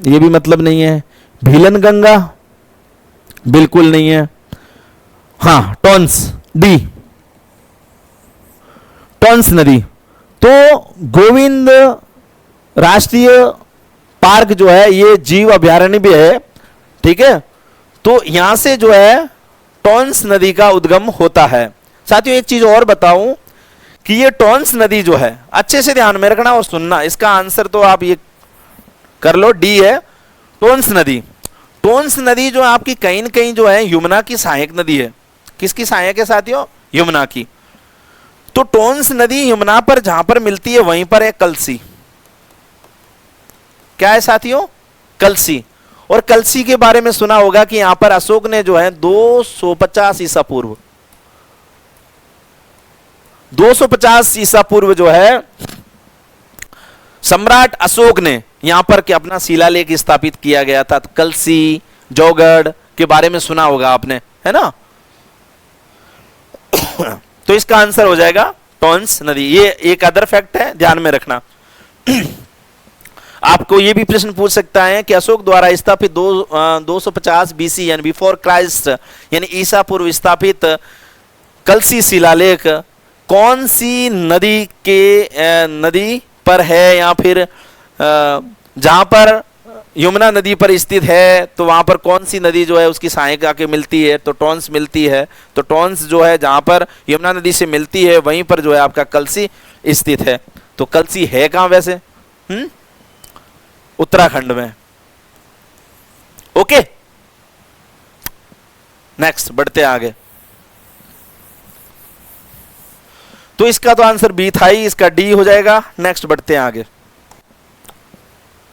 ये भी मतलब नहीं है। भीलन गंगा बिल्कुल नहीं है। हाँ, टॉन्स, डी, टॉन्स नदी। तो गोविंद राष्ट्रीय पार्क जो है ये जीव अभयारण्य भी है, ठीक है। तो यहां से जो है टॉन्स नदी का उद्गम होता है। साथियों एक चीज और बताऊं कि ये टॉन्स नदी जो है, अच्छे से ध्यान में रखना और सुनना, इसका आंसर तो आप ये कर लो, डी है, टॉन्स नदी। टॉन्स नदी जो आपकी कहीं न कहीं जो है यमुना की सहायक नदी है। किसकी सहायक है साथियों? यमुना की। तो टॉन्स नदी यमुना पर जहां पर मिलती है वहीं पर है कलसी। क्या है साथियों? कलसी। और कलसी के बारे में सुना होगा कि यहां पर अशोक ने जो है 250 ईसा पूर्व 250 ईसा पूर्व जो है सम्राट अशोक ने यहां पर के अपना शिलालेख स्थापित किया गया था। तो कलसी, जौगढ़ के बारे में सुना होगा आपने, है ना। तो इसका आंसर हो जाएगा टॉन्स नदी। ये एक अदर फैक्ट है, ध्यान में रखना। आपको ये भी प्रश्न पूछ सकता है कि अशोक द्वारा स्थापित 250 बीसी यानी बिफोर क्राइस्ट यानी ईसा पूर्व स्थापित कलसी शिलालेख कौन सी नदी पर है, या फिर जहां पर यमुना नदी पर स्थित है, तो वहां पर कौन सी नदी जो है उसकी सहायक आके मिलती है, तो टॉन्स मिलती है। तो टॉन्स जो है जहां पर यमुना नदी से मिलती है वहीं पर जो है आपका कलसी स्थित है। तो कलसी है कहां वैसे? उत्तराखंड में। ओके, नेक्स्ट बढ़ते आगे। तो इसका तो आंसर बी था ही, इसका डी हो जाएगा। नेक्स्ट बढ़ते हैं आगे।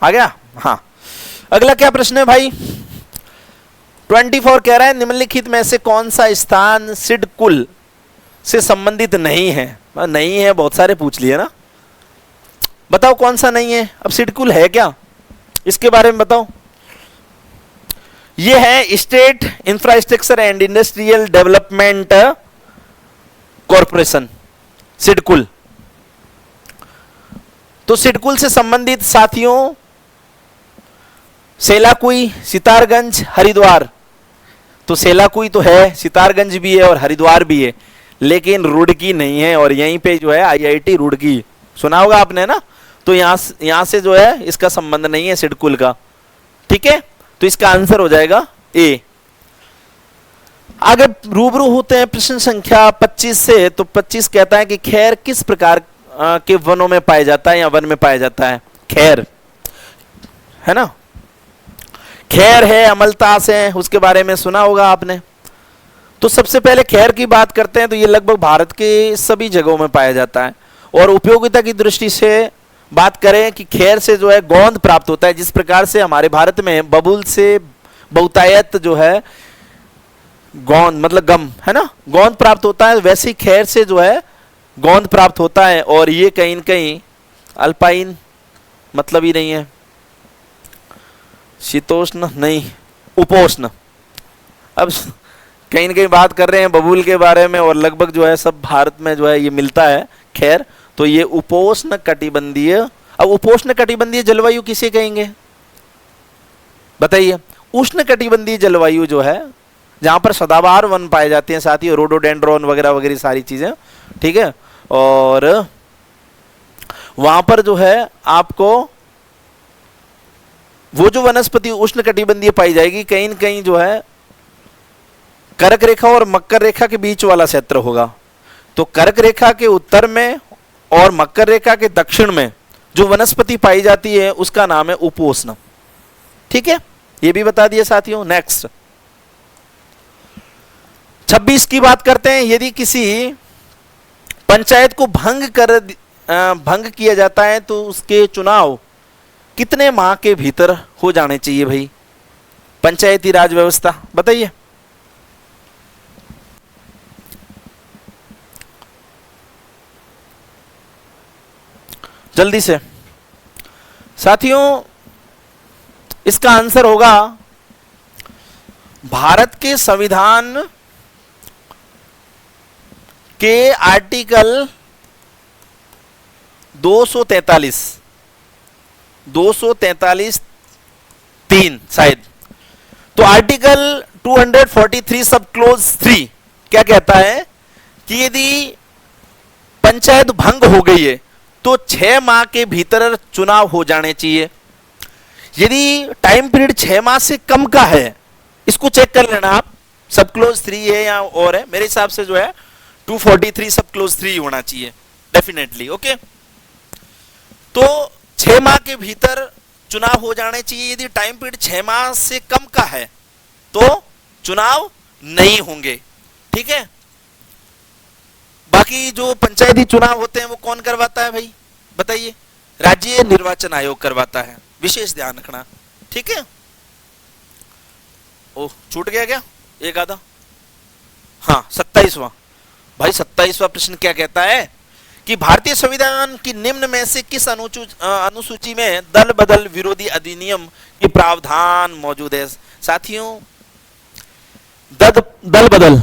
आ गया? हाँ, अगला क्या प्रश्न है भाई? 24 कह रहा है निम्नलिखित में से कौन सा स्थान सिडकुल से संबंधित नहीं है? नहीं है, बहुत सारे पूछ लिए ना, बताओ कौन सा नहीं है। अब सिडकुल है क्या, इसके बारे में बताओ। ये है state infrastructure and industrial development corporation, SIDCUL. तो सिडकुल से संबंधित साथियों सेलाकुई, सितारगंज, हरिद्वार। तो सेलाकुई तो है, सितारगंज भी है और हरिद्वार भी है, लेकिन रुड़की नहीं है। और यहीं पे जो है आईआईटी रुड़की, सुना होगा आपने ना। तो यहां से जो है इसका संबंध नहीं है सिडकुल का। ठीक है, तो इसका आंसर हो जाएगा ए। आगे रूबरू होते हैं प्रश्न संख्या 25 से। तो 25 कहता है कि खैर किस प्रकार के वनों में पाया जाता है या वन में पाया जाता है? खैर है ना, खैर है, अमलतास है, उसके बारे में सुना होगा आपने। तो सबसे पहले खैर की बात करते हैं, तो ये लगभग भारत के सभी जगहों में पाया जाता है। और उपयोगिता की दृष्टि से बात करें कि खैर से जो है गोंद प्राप्त होता है। जिस प्रकार से हमारे भारत में बबूल से बहुतायत जो है गोंद मतलब गम है ना, गोंद प्राप्त होता है, वैसे ही खैर से जो है गोंद प्राप्त होता है। और ये कहीं न कहीं अल्पाइन मतलब ही नहीं है, शीतोष्ण नहीं, उपोष्ण। अब कहीं न कहीं बात कर रहे हैं बबूल के बारे में, और लगभग जो है सब भारत में जो है ये मिलता है खैर। तो ये उपोष्ण कटिबंधीय। अब उपोष्ण कटिबंधीय जलवायु किसे कहेंगे बताइए? उष्ण कटिबंधीय जलवायु जो है जहां पर सदाबहार वन पाए जाते हैं, साथ ही रोडोडेंड्रॉन वगैरह वगैरह सारी चीजें, ठीक है। और वहां पर जो है आपको वो जो वनस्पति उष्ण कटिबंधीय पाई जाएगी, कहीं न कहीं जो है कर्क रेखा और मकर रेखा के बीच वाला क्षेत्र होगा। तो कर्क रेखा के उत्तर में और मकर रेखा के दक्षिण में जो वनस्पति पाई जाती है उसका नाम है उपोष्ण। ठीक है, ये भी बता दिए साथियों। नेक्स्ट 26 की बात करते हैं। यदि किसी पंचायत को भंग किया जाता है तो उसके चुनाव कितने माह के भीतर हो जाने चाहिए भाई? पंचायती राज व्यवस्था बताइए। जल्दी से साथियों, इसका आंसर होगा भारत के संविधान के आर्टिकल 243 शायद। तो आर्टिकल 243 सब क्लोज 3 क्या कहता है कि यदि पंचायत भंग हो गई है तो 6 माह के भीतर चुनाव हो जाने चाहिए। यदि टाइम पीरियड 6 माह से कम का है, इसको चेक कर लेना आप, सब क्लोज 3 है या और है। मेरे हिसाब से जो है 243 सब क्लोज 3 होना चाहिए डेफिनेटली। ओके, तो 6 माह के भीतर चुनाव हो जाने चाहिए। यदि टाइम पीरियड 6 माह से कम का है तो चुनाव नहीं होंगे। ठीक है, बाकी जो पंचायती चुनाव होते हैं वो कौन करवाता है भाई बताइए? राज्य निर्वाचन आयोग करवाता है, विशेष ध्यान रखना। ठीक है, ओह छूट गया क्या एक आधा? हाँ 27वां भाई, 27वां प्रश्न क्या कहता है कि भारतीय संविधान की निम्न में से किस अनुसूची में दल बदल विरोधी अधिनियम की प्रावधान मौजूद है? साथियों दल बदल,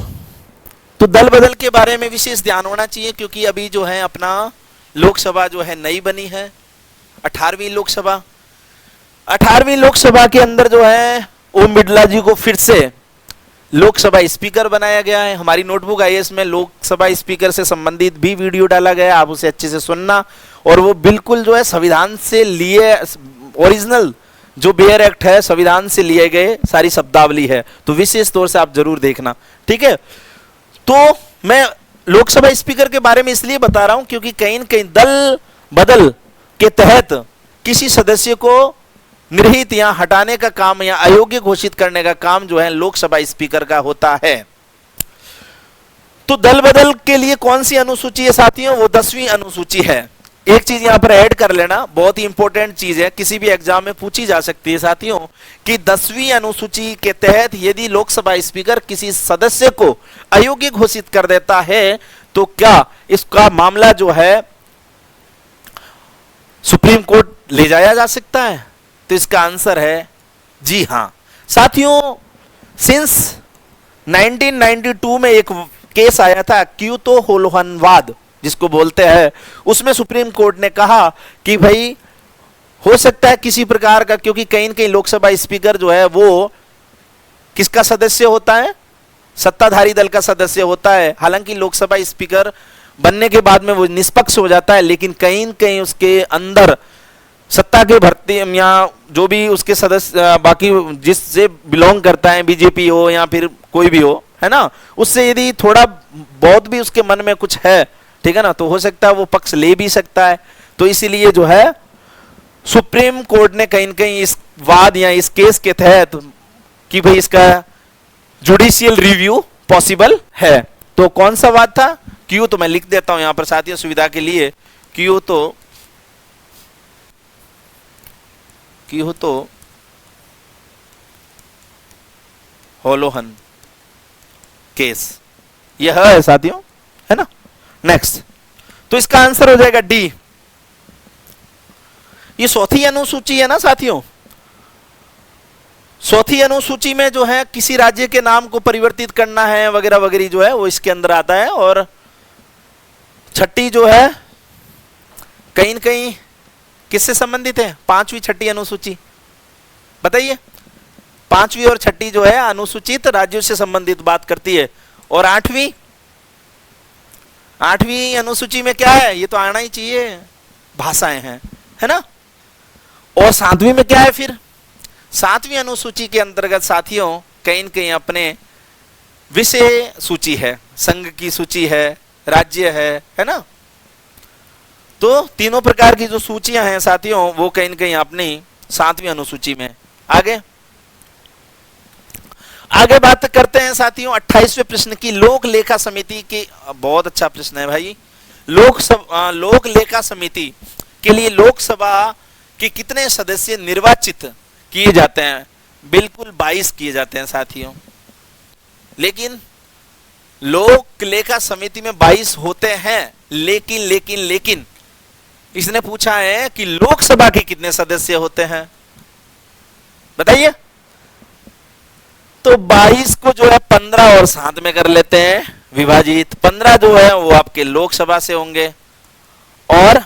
तो दल बदल के बारे में विशेष ध्यान होना चाहिए, क्योंकि अभी जो है अपना लोकसभा जो है नई बनी है, 18वीं लोकसभा। 18वीं लोकसभा के अंदर जो है ओम बिड़ला जी को फिर से लोकसभा स्पीकर बनाया गया है। हमारी नोटबुक आईएएस में लोकसभा स्पीकर से संबंधित भी वीडियो डाला गया है, आप उसे अच्छे से सुनना। और वो बिल्कुल जो है संविधान से लिए ओरिजिनल जो बेयर एक्ट है संविधान से लिए गए सारी शब्दावली है, तो विशेष तौर से आप जरूर देखना, ठीक है। तो मैं लोकसभा स्पीकर के बारे में इसलिए बता रहा हूं क्योंकि कहीं न कहीं दल बदल के तहत किसी सदस्य को निर्हित या हटाने का काम या अयोग्य घोषित करने का काम जो है लोकसभा स्पीकर का होता है। तो दल बदल के लिए कौन सी अनुसूची है साथियों? वो 10वीं अनुसूची है। एक चीज यहां पर ऐड कर लेना, बहुत ही इंपॉर्टेंट चीज है, किसी भी एग्जाम में पूछी जा सकती है साथियों, कि 10वीं अनुसूची के तहत यदि लोकसभा स्पीकर किसी सदस्य को अयोग्य घोषित कर देता है तो क्या इसका मामला जो है सुप्रीम कोर्ट ले जाया जा सकता है? तो इसका आंसर है जी हां। साथियों, सिंस 1992 में एक केस आया था क्योतो होलोहनवाद जिसको बोलते हैं, उसमें सुप्रीम कोर्ट ने कहा कि भाई हो सकता है किसी प्रकार का, क्योंकि कहीं न कहीं लोकसभा स्पीकर जो है वो किसका सदस्य होता है? सत्ताधारी दल का सदस्य होता है। हालांकि लोकसभा स्पीकर बनने के बाद में वो निष्पक्ष हो जाता है, लेकिन कहीं न कहीं उसके अंदर सत्ता के भर्ती या जो भी उसके सदस्य बाकी जिससे बिलोंग करता है, बीजेपी हो या फिर कोई भी हो, है ना, उससे यदि थोड़ा बहुत भी उसके मन में कुछ है, ठीक है ना, तो हो सकता है वो पक्ष ले भी सकता है। तो इसीलिए जो है सुप्रीम कोर्ट ने कहीं न कहीं इस वाद या इस केस के तहत कि भाई इसका जुडिशियल रिव्यू पॉसिबल है। तो कौन सा वाद था? क्यों, तो मैं लिख देता हूं यहां पर साथियों सुविधा के लिए, क्यों तो होलोहन केस, यह है साथियों, है ना। नेक्स्ट, तो इसका आंसर हो जाएगा डी। ये चौथी अनुसूची है ना साथियों, चौथी अनुसूची में जो है किसी राज्य के नाम को परिवर्तित करना है वगैरह वगैरह जो है वो इसके अंदर आता है। और छठी जो है कहीं न कहीं किससे संबंधित है? 5वीं छठी अनुसूची, बताइए। 5वीं और छठी जो है अनुसूचित राज्यों से संबंधित बात करती है। और 8वीं अनुसूची में क्या है? ये तो आना ही चाहिए, भाषाएं हैं, है ना। और 7वीं में क्या है फिर? 7वीं अनुसूची के अंतर्गत साथियों कहीं न कहीं अपने विषय सूची है, संघ की सूची है, राज्य है ना। तो तीनों प्रकार की जो सूचियां हैं साथियों वो कहीं न कहीं अपनी 7वीं अनुसूची में। आगे बात करते हैं साथियों 28वें प्रश्न की। लोक लेखा समिति की, बहुत अच्छा प्रश्न है भाई। लोक लेखा समिति के लिए लोकसभा के कितने सदस्य निर्वाचित किए जाते हैं? बिल्कुल 22 किए जाते हैं साथियों। लेकिन लोक लेखा समिति में 22 होते हैं, लेकिन इसने पूछा है कि लोकसभा के कितने सदस्य होते हैं, बताइए। तो 22 को जो है 15 और 7 में कर लेते हैं विभाजित। 15 जो है वो आपके लोकसभा से होंगे और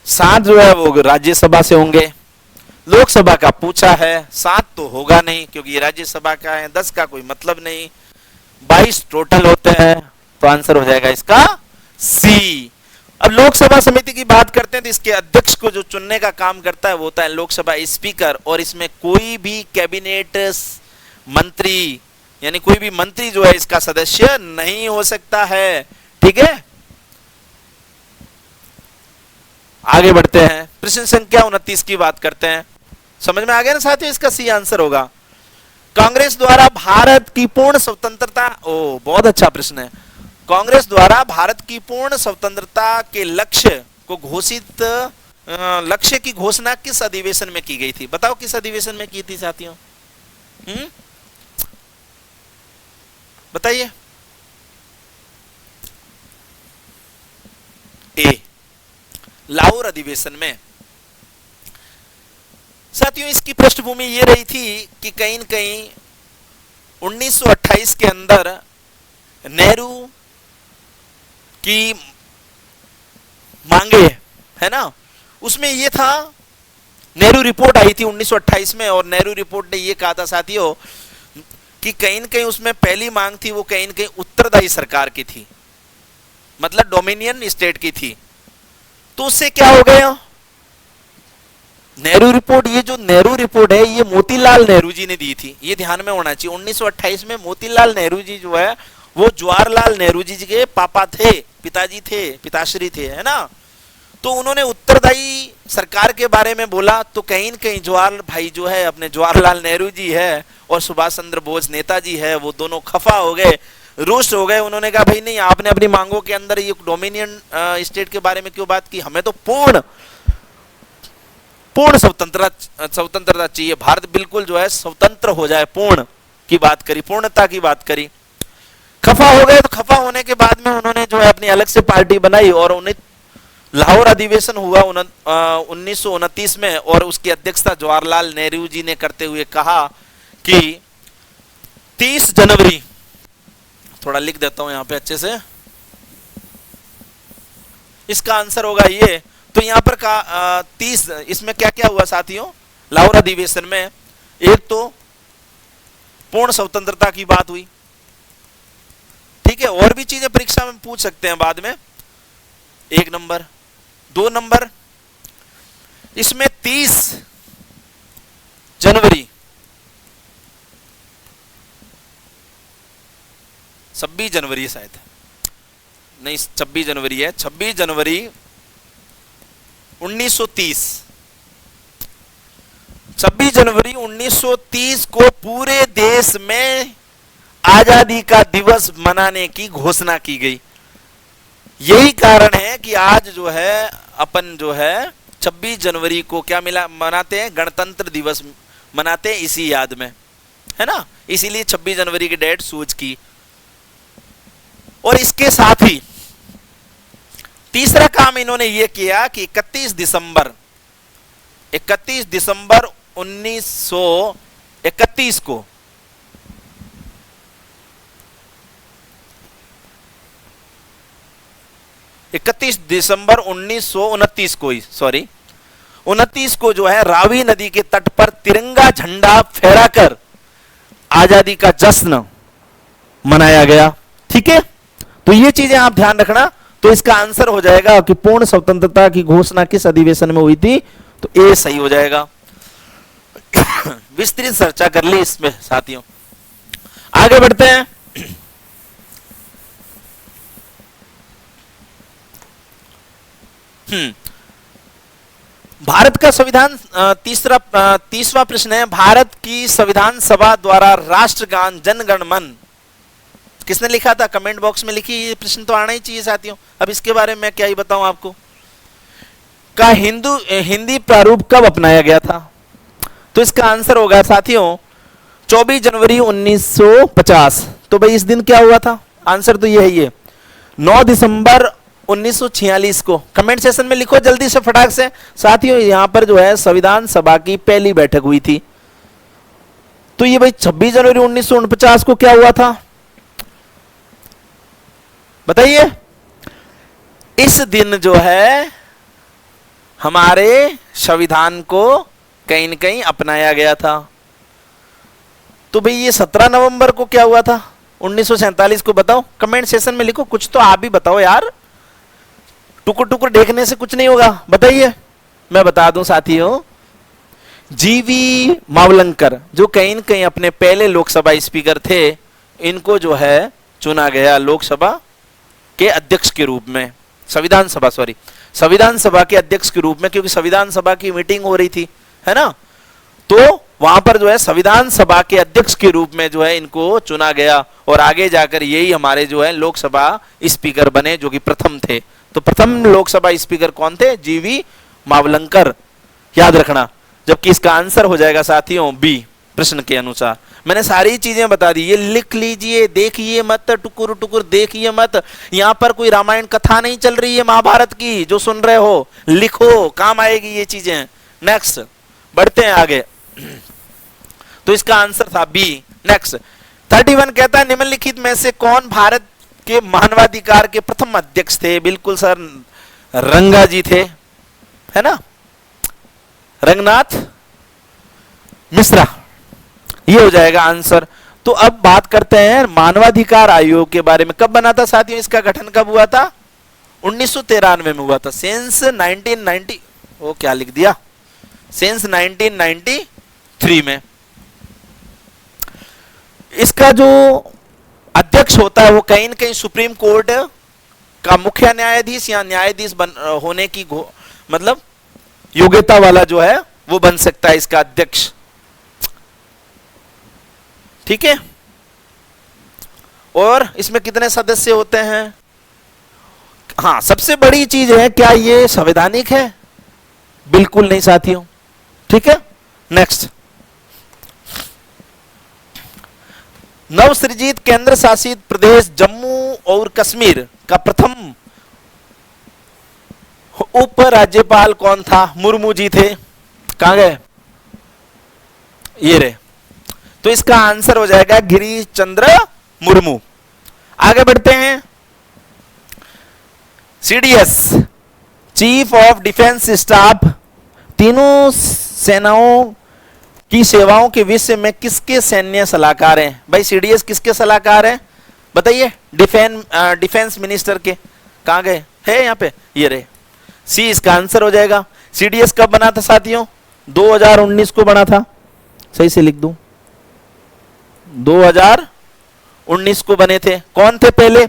7 जो है वो राज्यसभा से होंगे। लोकसभा का पूछा है, 7 तो होगा नहीं क्योंकि ये राज्यसभा का है, 10 का कोई मतलब नहीं, 22 टोटल होते हैं। तो आंसर हो जाएगा इसका सी। अब लोकसभा समिति की बात करते हैं तो इसके अध्यक्ष को जो चुनने का काम करता है वो होता है लोकसभा स्पीकर। और इसमें कोई भी कैबिनेट मंत्री यानी कोई भी मंत्री जो है इसका सदस्य नहीं हो सकता है, ठीक है। आगे बढ़ते हैं, प्रश्न संख्या 29 की बात करते हैं। समझ में आ गया ना साथियों, इसका सी आंसर होगा। कांग्रेस द्वारा भारत की पूर्ण स्वतंत्रता, ओ बहुत अच्छा प्रश्न है। कांग्रेस द्वारा भारत की पूर्ण स्वतंत्रता के लक्ष्य की घोषणा किस अधिवेशन में की गई थी? बताओ किस अधिवेशन में की थी साथियों? बताइए। ए, लाहौर अधिवेशन में। साथियों इसकी पृष्ठभूमि ये रही थी कि कहीं न कहीं 1928 के अंदर नेहरू की मांगे, है ना, उसमें ये था, नेहरू रिपोर्ट आई थी 1928 में। और नेहरू रिपोर्ट ने ये कहा था साथियों कि कहीं न कहीं उसमें पहली मांग थी वो कहीं न कहीं उत्तरदायी सरकार की थी, मतलब डोमिनियन स्टेट की थी। तो उससे क्या हो गया? नेहरू रिपोर्ट, ये जो नेहरू रिपोर्ट है ये मोतीलाल नेहरू जी ने दी थी, ये ध्यान में होना चाहिए। 1928 में मोतीलाल नेहरू जी जो है वो जवाहरलाल नेहरू जी के पापा थे, पिताजी थे, पिताश्री थे, है ना। तो उन्होंने उत्तरदायी सरकार के बारे में बोला, तो कहीं न कहीं जवाहर भाई जो है अपने जवाहरलाल नेहरू जी है और सुभाष चंद्र बोस नेताजी है, वो दोनों खफा हो गए, रुष्ट हो गए। उन्होंने कहा भाई नहीं, आपने अपनी मांगों के अंदर ये डोमिनियन स्टेट के बारे में क्यों बात की, हमें तो पूर्ण स्वतंत्रता चाहिए, भारत बिल्कुल जो है स्वतंत्र हो जाए, पूर्ण की बात करी, पूर्णता की बात करी। खफा हो गए, तो खफा होने के बाद में उन्होंने जो है अपनी अलग से पार्टी बनाई और उन्हें लाहौर अधिवेशन हुआ 1929 में, और उसकी अध्यक्षता जवाहरलाल नेहरू जी ने करते हुए कहा कि 30 जनवरी, थोड़ा लिख देता हूं यहां पे अच्छे से, इसका आंसर होगा ये। तो यहां पर का 30, इसमें क्या क्या हुआ साथियों लाहौर अधिवेशन में, एक तो पूर्ण स्वतंत्रता की बात हुई, ठीक है, और भी चीजें परीक्षा में पूछ सकते हैं बाद में, 1 नंबर। 2 नंबर, इसमें 30 जनवरी 26 जनवरी शायद नहीं, 26 जनवरी है, 26 जनवरी 1930, 26 जनवरी 1930 को पूरे देश में आजादी का दिवस मनाने की घोषणा की गई। यही कारण है कि आज जो है अपन जो है 26 जनवरी को क्या मनाते हैं, गणतंत्र दिवस मनाते हैं इसी याद में, है ना, इसीलिए 26 जनवरी की डेट सूझ की। और इसके साथ ही तीसरा काम इन्होंने यह किया कि 31 दिसंबर 1931 को 31 दिसंबर 1929 को ही, सॉरी 29 को जो है रावी नदी के तट पर तिरंगा झंडा फहराकर आजादी का जश्न मनाया गया। ठीक है, तो ये चीजें आप ध्यान रखना। तो इसका आंसर हो जाएगा कि पूर्ण स्वतंत्रता की घोषणा किस अधिवेशन में हुई थी, तो ए सही हो जाएगा। विस्तृत चर्चा कर ली इसमें साथियों, आगे बढ़ते हैं। भारत का संविधान, तीसरा प्रश्न है, भारत की संविधान सभा द्वारा राष्ट्रगान जन गण मन किसने लिखा था, कमेंट बॉक्स में लिखिए, ये प्रश्न तो आना ही चाहिए साथियों। अब इसके बारे में क्या ही बताऊं आपको। का हिंदी प्रारूप कब अपनाया गया था, तो इसका आंसर होगा साथियों 24 जनवरी 1950। तो भाई इस दिन क्या हुआ था, आंसर तो ये है, ये 9 दिसंबर 1946 को। कमेंट सेशन में लिखो जल्दी से फटाक से साथियों। यहां पर जो है संविधान सभा की पहली बैठक हुई थी। तो ये भाई 26 जनवरी 1949 को क्या हुआ था बताइए। इस दिन जो है हमारे संविधान को कहीं न कहीं अपनाया गया था। तो भाई ये 17 नवंबर को क्या हुआ था 1947 को, बताओ कमेंट सेशन में लिखो, कुछ तो आप भी बताओ यार, टुकुर टुकुर देखने से कुछ नहीं होगा, बताइए। मैं बता दूं साथियों, जीवी मावलंकर जो कहीं न कहीं अपने पहले लोकसभा स्पीकर थे, इनको जो है चुना गया लोकसभा के अध्यक्ष के रूप में, संविधान सभा के अध्यक्ष के रूप में, क्योंकि संविधान सभा की मीटिंग हो रही थी, है ना। तो वहां पर जो है संविधान सभा के अध्यक्ष के रूप में जो है इनको चुना गया, और आगे जाकर यही हमारे जो है लोकसभा स्पीकर बने, जो कि प्रथम थे। तो प्रथम लोकसभा स्पीकर कौन थे, जीवी मावलंकर, याद रखना। जबकि इसका आंसर हो जाएगा साथियों बी, प्रश्न के अनुसार। मैंने सारी चीजें बता दी, ये लिख लीजिए, देखिए मत, टुकुर टुकुर देखिए मत। यहां पर कोई रामायण कथा नहीं चल रही है, महाभारत की, जो सुन रहे हो लिखो, काम आएगी ये चीजें। नेक्स्ट बढ़ते हैं आगे। तो इसका आंसर था बी। नेक्स्ट 31 कहता है निम्नलिखित में से कौन भारत के मानवाधिकार के प्रथम अध्यक्ष थे। बिल्कुल सर, रंगा जी थे, है ना, रंगनाथ मिश्रा, ये हो जाएगा आंसर। तो अब बात करते हैं मानवाधिकार आयोग के बारे में। कब बना था साथियों, इसका गठन कब हुआ था 1993 में हुआ था। सिंस 1990, वो क्या लिख दिया, सिंस 1993 में। इसका जो अध्यक्ष होता है वो कहीं न कहीं सुप्रीम कोर्ट का मुख्य न्यायाधीश या न्यायाधीश होने की मतलब योग्यता वाला जो है वो बन सकता है इसका अध्यक्ष। ठीक है। और इसमें कितने सदस्य होते हैं? हाँ, सबसे बड़ी चीज है, क्या ये संवैधानिक है? बिल्कुल नहीं साथियों। ठीक है। नेक्स्ट, नवसृजित केंद्र शासित प्रदेश जम्मू और कश्मीर का प्रथम उप राज्यपाल कौन था? मुर्मू जी थे। कहां गए? ये रहे। तो इसका आंसर हो जाएगा गिरीश चंद्र मुर्मू। आगे बढ़ते हैं। CDS, chief of defence staff, तीनों सेनाओं की सेवाओं के विषय में किसके सैन्य सलाहकार हैं? भाई सीडीएस किसके सलाहकार हैं बताइए? डिफेंस मिनिस्टर के। कहां गए? है यहां पे, ये रहे। सी इसका आंसर हो जाएगा। सीडीएस कब बना था साथियों? 2019 को बना था। सही से लिख दूं, 2019 को बने थे। कौन थे पहले?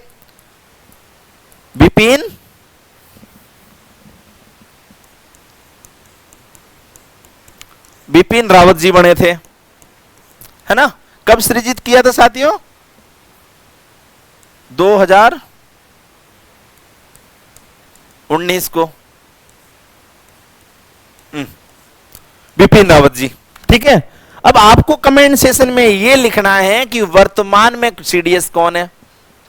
बिपिन रावत जी बने थे, है ना? कब सृजित किया था साथियों? 2019 को बिपिन रावत जी। ठीक है। अब आपको कमेंट सेशन में ये लिखना है कि वर्तमान में सीडीएस कौन है।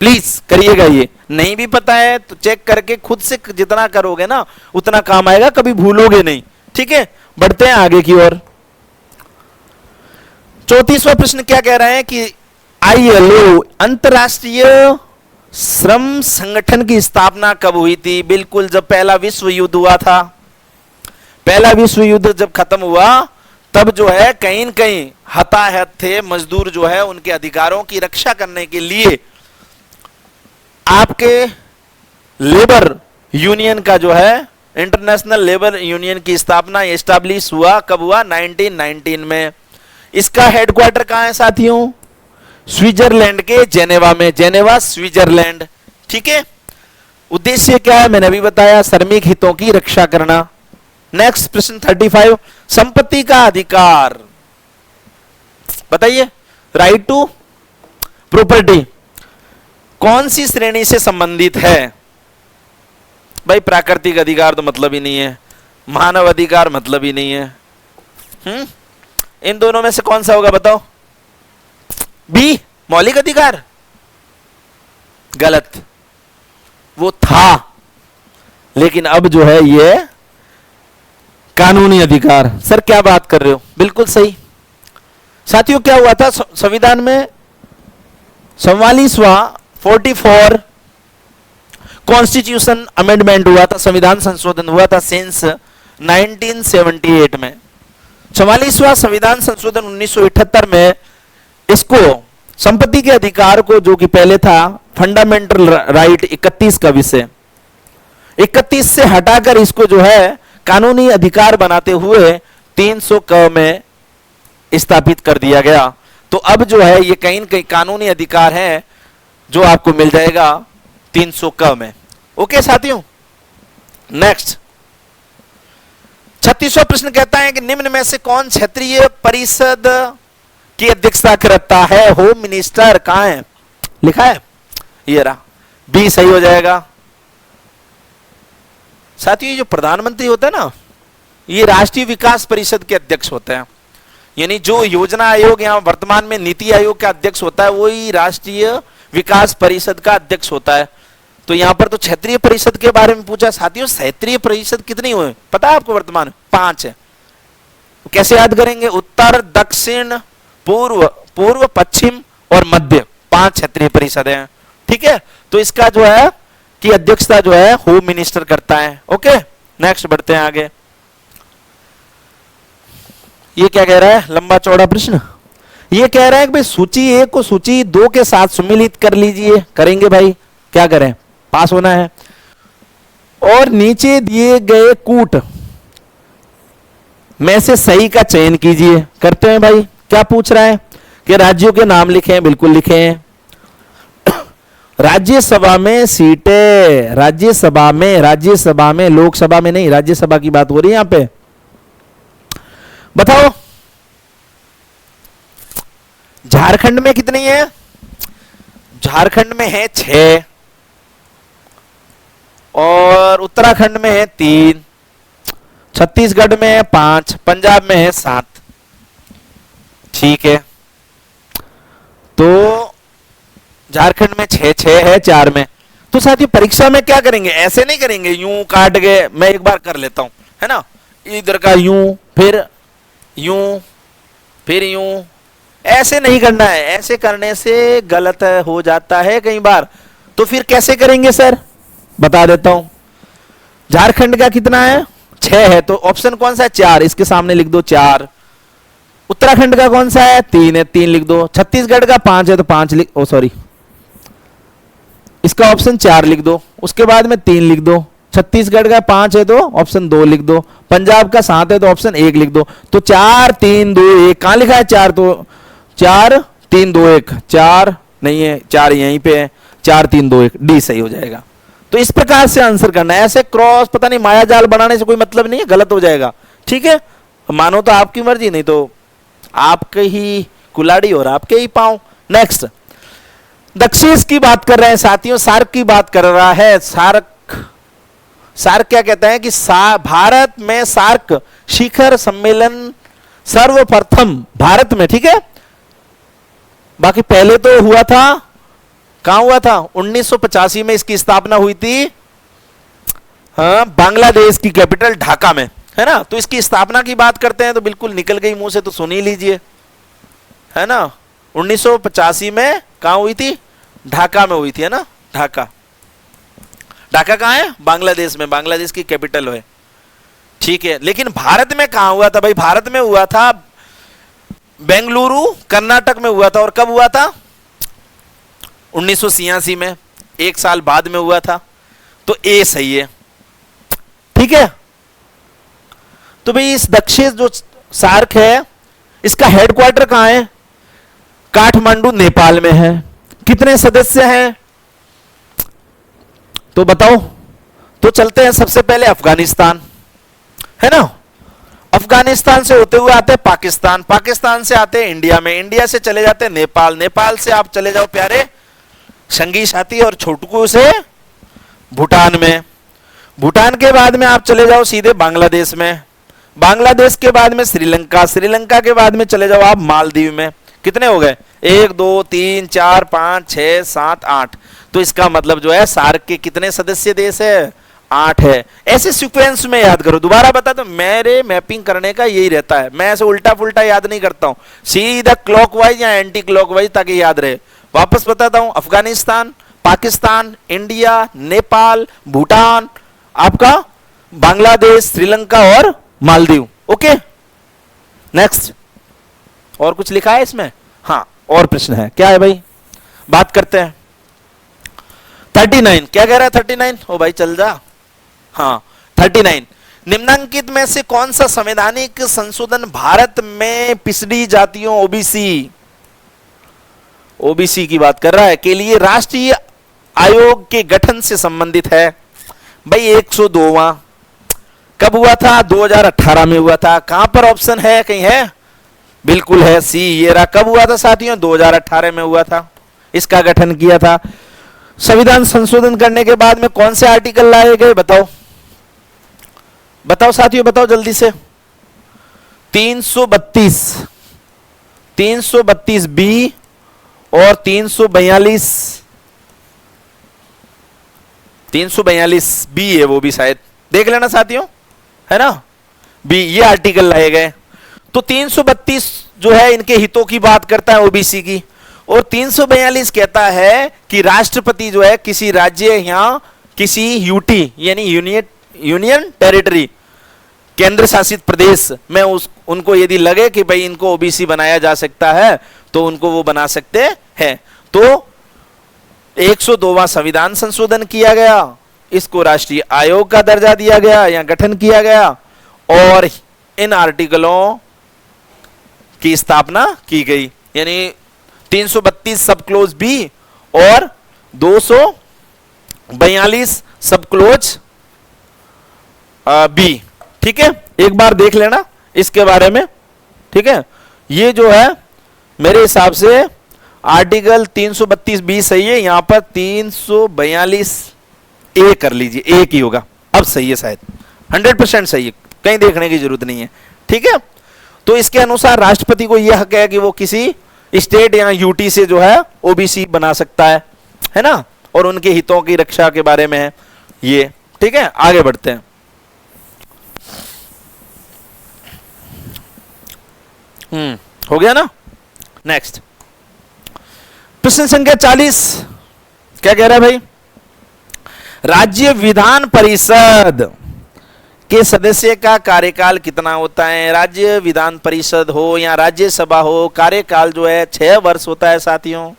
प्लीज करिएगा। ये नहीं भी पता है तो चेक करके खुद से जितना करोगे ना उतना काम आएगा, कभी भूलोगे नहीं। ठीक है। बढ़ते हैं आगे की ओर। 34वां प्रश्न क्या कह रहा है कि आईएलओ अंतरराष्ट्रीय श्रम संगठन की स्थापना कब हुई थी? बिल्कुल जब पहला विश्व युद्ध हुआ था। पहला विश्व युद्ध जब खत्म हुआ तब जो है कहीं न कहीं हताहत थे मजदूर, जो है उनके अधिकारों की रक्षा करने के लिए आपके लेबर यूनियन का जो है इंटरनेशनल लेबर यूनियन की स्थापना एस्टैब्लिश हुआ। कब हुआ? 1919 में। इसका हेडक्वार्टर कहां है साथियों? स्विट्जरलैंड के जेनेवा में। Geneva Switzerland. ठीक है। उद्देश्य क्या है? मैंने अभी बताया, श्रमिक हितों की रक्षा करना। नेक्स्ट प्रश्न 35, संपत्ति का अधिकार बताइए। राइट टू प्रॉपर्टी कौन सी श्रेणी से संबंधित है? भाई प्राकृतिक अधिकार तो मतलब ही नहीं है, मानव अधिकार मतलब ही नहीं है। इन दोनों में से कौन सा होगा बताओ? बी, मौलिक अधिकार। गलत, वो था, लेकिन अब जो है ये कानूनी अधिकार। सर क्या बात कर रहे हो? बिल्कुल सही साथियों। क्या हुआ था संविधान में? 44वां 44 कॉन्स्टिट्यूशन अमेंडमेंट हुआ था, संविधान संशोधन हुआ था सिंस 1978 में। 44वां संविधान संशोधन 1978 में इसको संपत्ति के अधिकार को, जो कि पहले था फंडामेंटल राइट 31 का विषय, 31 से हटाकर इसको जो है कानूनी अधिकार बनाते हुए 300 क में स्थापित कर दिया गया। तो अब जो है ये कहीं न कहीं कानूनी अधिकार है जो आपको मिल जाएगा 300 क में। ओके साथियों। नेक्स्ट 36वां प्रश्न कहता है कि निम्न में से कौन क्षेत्रीय परिषद की अध्यक्षता करता है? Home minister. कहां है? लिखा है, ये रहा। बी सही हो जाएगा साथियों। जो प्रधानमंत्री होता है ना, ये राष्ट्रीय विकास परिषद के अध्यक्ष होते हैं। यानी जो योजना आयोग या वर्तमान में नीति आयोग का अध्यक्ष होता है वही राष्ट्रीय विकास परिषद का अध्यक्ष होता है। तो यहां पर तो क्षेत्रीय परिषद के बारे में पूछा साथियों। क्षेत्रीय परिषद कितनी हुई पता है आपको? वर्तमान 5 है। कैसे याद करेंगे? उत्तर, दक्षिण, पूर्व, पश्चिम और मध्य, 5 क्षेत्रीय परिषद हैं। ठीक है। तो इसका जो है की अध्यक्षता जो है होम मिनिस्टर करता है। ओके। नेक्स्ट बढ़ते हैं आगे। ये क्या कह रहा है? लंबा चौड़ा प्रश्न। ये कह रहा है कि भाई सूची 1 को सूची 2 के साथ सम्मिलित कर लीजिए। करेंगे भाई, क्या करें, पास होना है। और नीचे दिए गए कूट में से सही का चयन कीजिए। करते हैं भाई। क्या पूछ रहा है कि राज्यों के नाम लिखे हैं, बिल्कुल लिखे हैं। राज्यसभा में सीटें, राज्यसभा में, लोकसभा में नहीं, राज्यसभा की बात हो रही है यहां पे। बताओ झारखंड में कितनी है? झारखंड में है 6 और उत्तराखंड में है 3, छत्तीसगढ़ में है 5, पंजाब में है 7। ठीक है, तो झारखंड में 6 है 4 में। तो साथियों परीक्षा में क्या करेंगे, ऐसे नहीं करेंगे यूं काट गए। मैं एक बार कर लेता हूं, है ना, इधर का यूं फिर यूं फिर यूं, ऐसे नहीं करना है। ऐसे करने से गलत हो जाता है कई बार। तो फिर कैसे करेंगे सर, बता देता हूं। झारखंड का कितना है? 6 है, तो ऑप्शन कौन सा है? 4, इसके सामने लिख दो 4। उत्तराखंड का कौन सा है? 3 है, 3 लिख दो। छत्तीसगढ़ का 5 है तो 5 लिख, ओ सॉरी, इसका ऑप्शन 4 लिख दो, उसके बाद में 3 लिख दो। छत्तीसगढ़ का 5 है तो ऑप्शन 2 लिख दो। पंजाब का 7 है तो ऑप्शन 1 लिख दो। तो 4 3 2 1 कहां लिखा है? 4 तो 4 3 2 1, 4 नहीं है, 4 यहीं पे है, 4 3 2 1, डी सही हो जाएगा। तो इस प्रकार से आंसर करना है। ऐसे क्रॉस पता नहीं माया जाल बनाने से कोई मतलब नहीं है, गलत हो जाएगा। ठीक है, मानो तो आपकी मर्जी, नहीं तो आपके ही कुलाड़ी और आपके ही पांव। नेक्स्ट, दक्षिण की बात कर रहे हैं साथियों, सार्क की बात कर रहा है। सार्क क्या कहता है कि भारत में सार्क शिखर सम्मेलन सर्वप्रथम भारत में, ठीक है, बाकी पहले तो हुआ था, कहां हुआ था? 1985 में इसकी स्थापना हुई थी, हाँ, बांग्लादेश की कैपिटल ढाका में, है ना। तो इसकी स्थापना की बात करते हैं तो बिल्कुल निकल गई मुंह से, तो सुन ही लीजिए, है ना। 1985 में कहां हुई थी? ढाका में हुई थी, है ना। ढाका कहां है? बांग्लादेश में, बांग्लादेश की कैपिटल है। ठीक है, लेकिन भारत में कहां हुआ था भाई? भारत में हुआ था बेंगलुरु कर्नाटक में हुआ था। और कब हुआ था? 1986 में, 1 साल बाद में हुआ था। तो ए सही है। ठीक है, तो भाई इस दक्षिण जो सार्क है इसका हेडक्वार्टर कहां है? काठमांडू नेपाल में है। कितने सदस्य हैं तो बताओ। तो चलते हैं सबसे पहले अफगानिस्तान, है ना। अफगानिस्तान से होते हुए आते हैं पाकिस्तान, पाकिस्तान से आते हैं इंडिया में, इंडिया से चले जाते हैं नेपाल, नेपाल से आप चले जाओ प्यारे संगी साथी और छोटकू से भूटान में, भूटान के बाद में आप चले जाओ सीधे बांग्लादेश में, बांग्लादेश के बाद में श्रीलंका, श्रीलंका के बाद में चले जाओ आप मालदीव में। कितने हो गए? 1 2 3 4 5 6 7 8। तो इसका मतलब जो है सार्क के कितने सदस्य देश है? 8 है। ऐसे सीक्वेंस में याद करो। दोबारा बता दो, मेरे मैपिंग करने का यही रहता है, मैं ऐसे उल्टा पुल्टा याद नहीं करता हूं, सीधा क्लॉकवाइज या एंटी क्लॉकवाइज ताकि याद रहे। वापस बताता हूं, अफगानिस्तान, पाकिस्तान, इंडिया, नेपाल, भूटान, आपका बांग्लादेश, श्रीलंका और मालदीव। Okay, next. और कुछ लिखा है इसमें? हाँ, और प्रश्न है, क्या है भाई, बात करते हैं। 39 क्या कह रहा है? 39 ओ भाई चल जा। हाँ 39, निम्नलिखित में से कौन सा संवैधानिक संशोधन भारत में पिछड़ी जातियों ओबीसी की बात कर रहा है के लिए राष्ट्रीय आयोग के गठन से संबंधित है? भाई 102वां कब हुआ था? 2018 में हुआ था। कहां पर ऑप्शन है? कहीं है? बिल्कुल है, सी ये रहा। कब हुआ था साथियों? 2018 में हुआ था, इसका गठन किया था। संविधान संशोधन करने के बाद में कौन से आर्टिकल लाए गए? बताओ बताओ साथियों, बताओ जल्दी से। 332 बी और 342 बी है, वो भी शायद देख लेना साथियों, है ना। बी ये आर्टिकल लाए गए। तो 332 जो है इनके हितों की बात करता है ओबीसी की, और 342 कहता है कि राष्ट्रपति जो है किसी राज्य या किसी यूटी यानी यूनियन टेरिटरी केंद्र शासित प्रदेश में उनको यदि लगे कि भाई इनको ओबीसी बनाया जा सकता है तो उनको वो बना सकते हैं। तो 102वां संविधान संशोधन किया गया, इसको राष्ट्रीय आयोग का दर्जा दिया गया या गठन किया गया, और इन आर्टिकलों की स्थापना की गई, यानी 332 सब क्लोज बी और 242 सब क्लोज बी। ठीक है, एक बार देख लेना इसके बारे में। ठीक है, ये जो है मेरे हिसाब से आर्टिकल 332 बी सही है, यहां पर 342 ए कर लीजिए, एक ही होगा, अब सही है शायद, 100% सही है, कहीं देखने की जरूरत नहीं है। ठीक है, तो इसके अनुसार राष्ट्रपति को यह हक है कि वो किसी स्टेट या यूटी से जो है ओबीसी बना सकता है ना, और उनके हितों की रक्षा के बारे में है ये। ठीक है, आगे बढ़ते हैं। हो गया ना। नेक्स्ट प्रश्न संख्या 40 क्या कह रहा है भाई? राज्य विधान परिषद के सदस्य का कार्यकाल कितना होता है? राज्य विधान परिषद हो या राज्यसभा हो, कार्यकाल जो है 6 वर्ष होता है साथियों,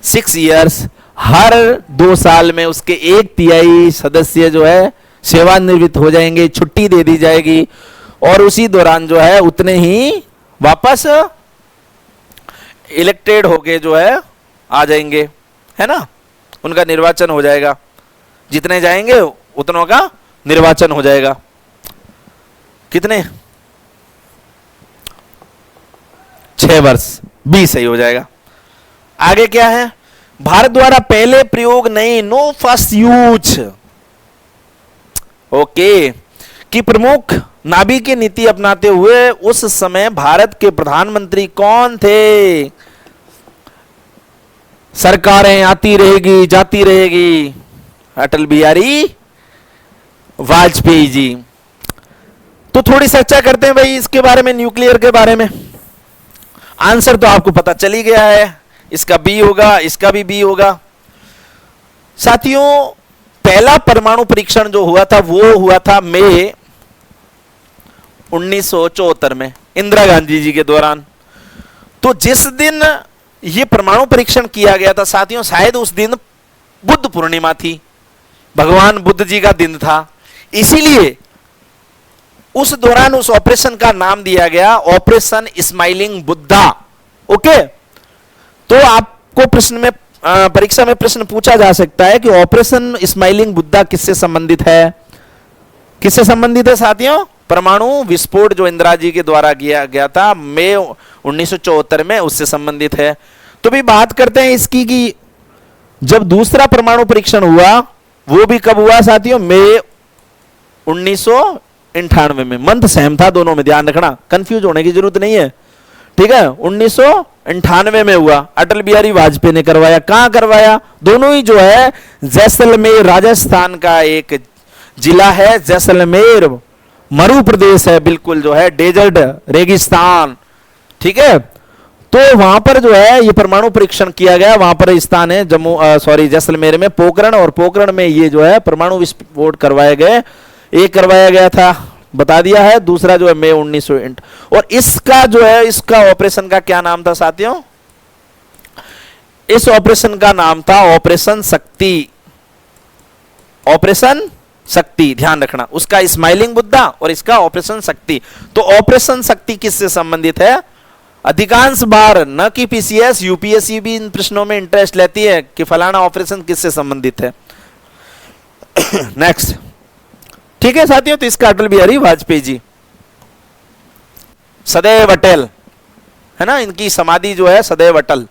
6 इयर्स। हर 2 साल में उसके 1/3 सदस्य जो है सेवानिवृत्त हो जाएंगे, छुट्टी दे दी जाएगी, और उसी दौरान जो है उतने ही वापस इलेक्टेड होके जो है आ जाएंगे, है ना, उनका निर्वाचन हो जाएगा, जितने जाएंगे उतनों का निर्वाचन हो जाएगा। कितने? 6 वर्ष, 20 सही हो जाएगा। आगे क्या है? भारत द्वारा पहले प्रयोग नहीं, नो फर्स्ट यूज, ओके, की प्रमुख नाभिकीय नीति अपनाते हुए उस समय भारत के प्रधानमंत्री कौन थे? सरकारें आती रहेगी जाती रहेगी, अटल बिहारी वाजपेयी जी। तो थोड़ी चर्चा करते हैं भाई इसके बारे में, न्यूक्लियर के बारे में। आंसर तो आपको पता चल ही गया है, इसका बी होगा, इसका भी बी होगा। साथियों, पहला परमाणु परीक्षण जो हुआ था वो हुआ था मई 1974 में, इंदिरा गांधी जी के दौरान। तो जिस दिन ये परमाणु परीक्षण किया गया था साथियों, शायद उस दिन बुद्ध पूर्णिमा थी, भगवान बुद्ध जी का दिन था, इसीलिए उस दौरान उस ऑपरेशन का नाम दिया गया ऑपरेशन स्माइलिंग बुद्धा। ओके, तो आपको प्रश्न में परीक्षा में प्रश्न पूछा जा सकता है कि ऑपरेशन स्माइलिंग बुद्धा किससे संबंधित है? किससे संबंधित है साथियों? परमाणु विस्फोट जो इंदिरा जी के द्वारा किया गया था मई 1974 में, उससे संबंधित है। तो भी बात करते हैं इसकी कि जब दूसरा परमाणु परीक्षण हुआ वो भी कब हुआ साथियों? मई 1998 में। मंथ सेम था दोनों में, ध्यान रखना, कंफ्यूज होने की जरूरत नहीं है। ठीक है, 1998 में हुआ, अटल बिहारी वाजपेयी ने करवाया। कहां करवाया? दोनों ही जो है जैसलमेर, राजस्थान का एक जिला है जैसलमेर, मरु प्रदेश है, बिल्कुल जो है डेजर्ट, रेगिस्तान। ठीक है, तो वहां पर जो है ये परमाणु परीक्षण किया गया। वहां पर स्थान है जैसलमेर में पोखरण, और पोखरण में ये जो है परमाणु विस्फोट करवाए गए। एक करवाया गया था, बता दिया है, दूसरा जो है मई 1908। और इसका जो है, इसका ऑपरेशन का क्या नाम था साथियों? इस ऑपरेशन का नाम था ऑपरेशन शक्ति। ऑपरेशन शक्ति, ध्यान रखना, उसका स्माइलिंग बुद्धा और इसका ऑपरेशन शक्ति। तो ऑपरेशन शक्ति किससे संबंधित है? अधिकांश बार न कि पीसीएस, यूपीएससी भी इन प्रश्नों में इंटरेस्ट लेती है कि फलाना ऑपरेशन किससे संबंधित है। नेक्स्ट, ठीक है साथियों, तो इसका अटल बिहारी वाजपेयी जी, सदैव अटल, है ना, इनकी समाधि जो है सदैव अटल।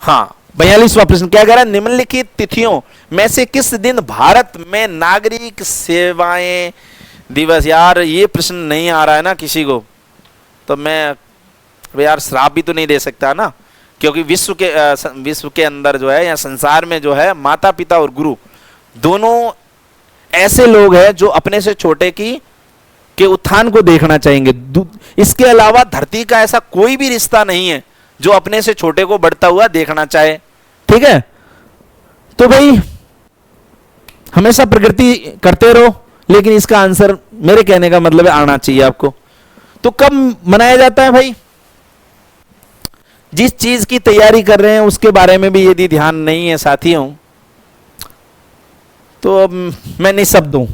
हाँ, 42वां प्रश्न क्या कह रहा है? निम्नलिखित तिथियों में से किस दिन भारत में नागरिक सेवाएं दिवस? यार ये प्रश्न नहीं आ रहा है ना किसी को, तो मैं यार श्राप भी तो नहीं दे सकता ना, क्योंकि विश्व के अंदर जो है या संसार में जो है माता पिता और गुरु दोनों ऐसे लोग हैं जो अपने से छोटे के उत्थान को देखना चाहेंगे। इसके अलावा धरती का ऐसा कोई भी रिश्ता नहीं है जो अपने से छोटे को बढ़ता हुआ देखना चाहे। ठीक है, तो भाई हमेशा प्रगति करते रहो, लेकिन इसका आंसर मेरे कहने का मतलब है आना चाहिए आपको। तो कब मनाया जाता है भाई? जिस चीज की तैयारी कर रहे हैं उसके बारे में भी यदि ध्यान नहीं है साथियों, तो अब मैं निःशब्द हूं।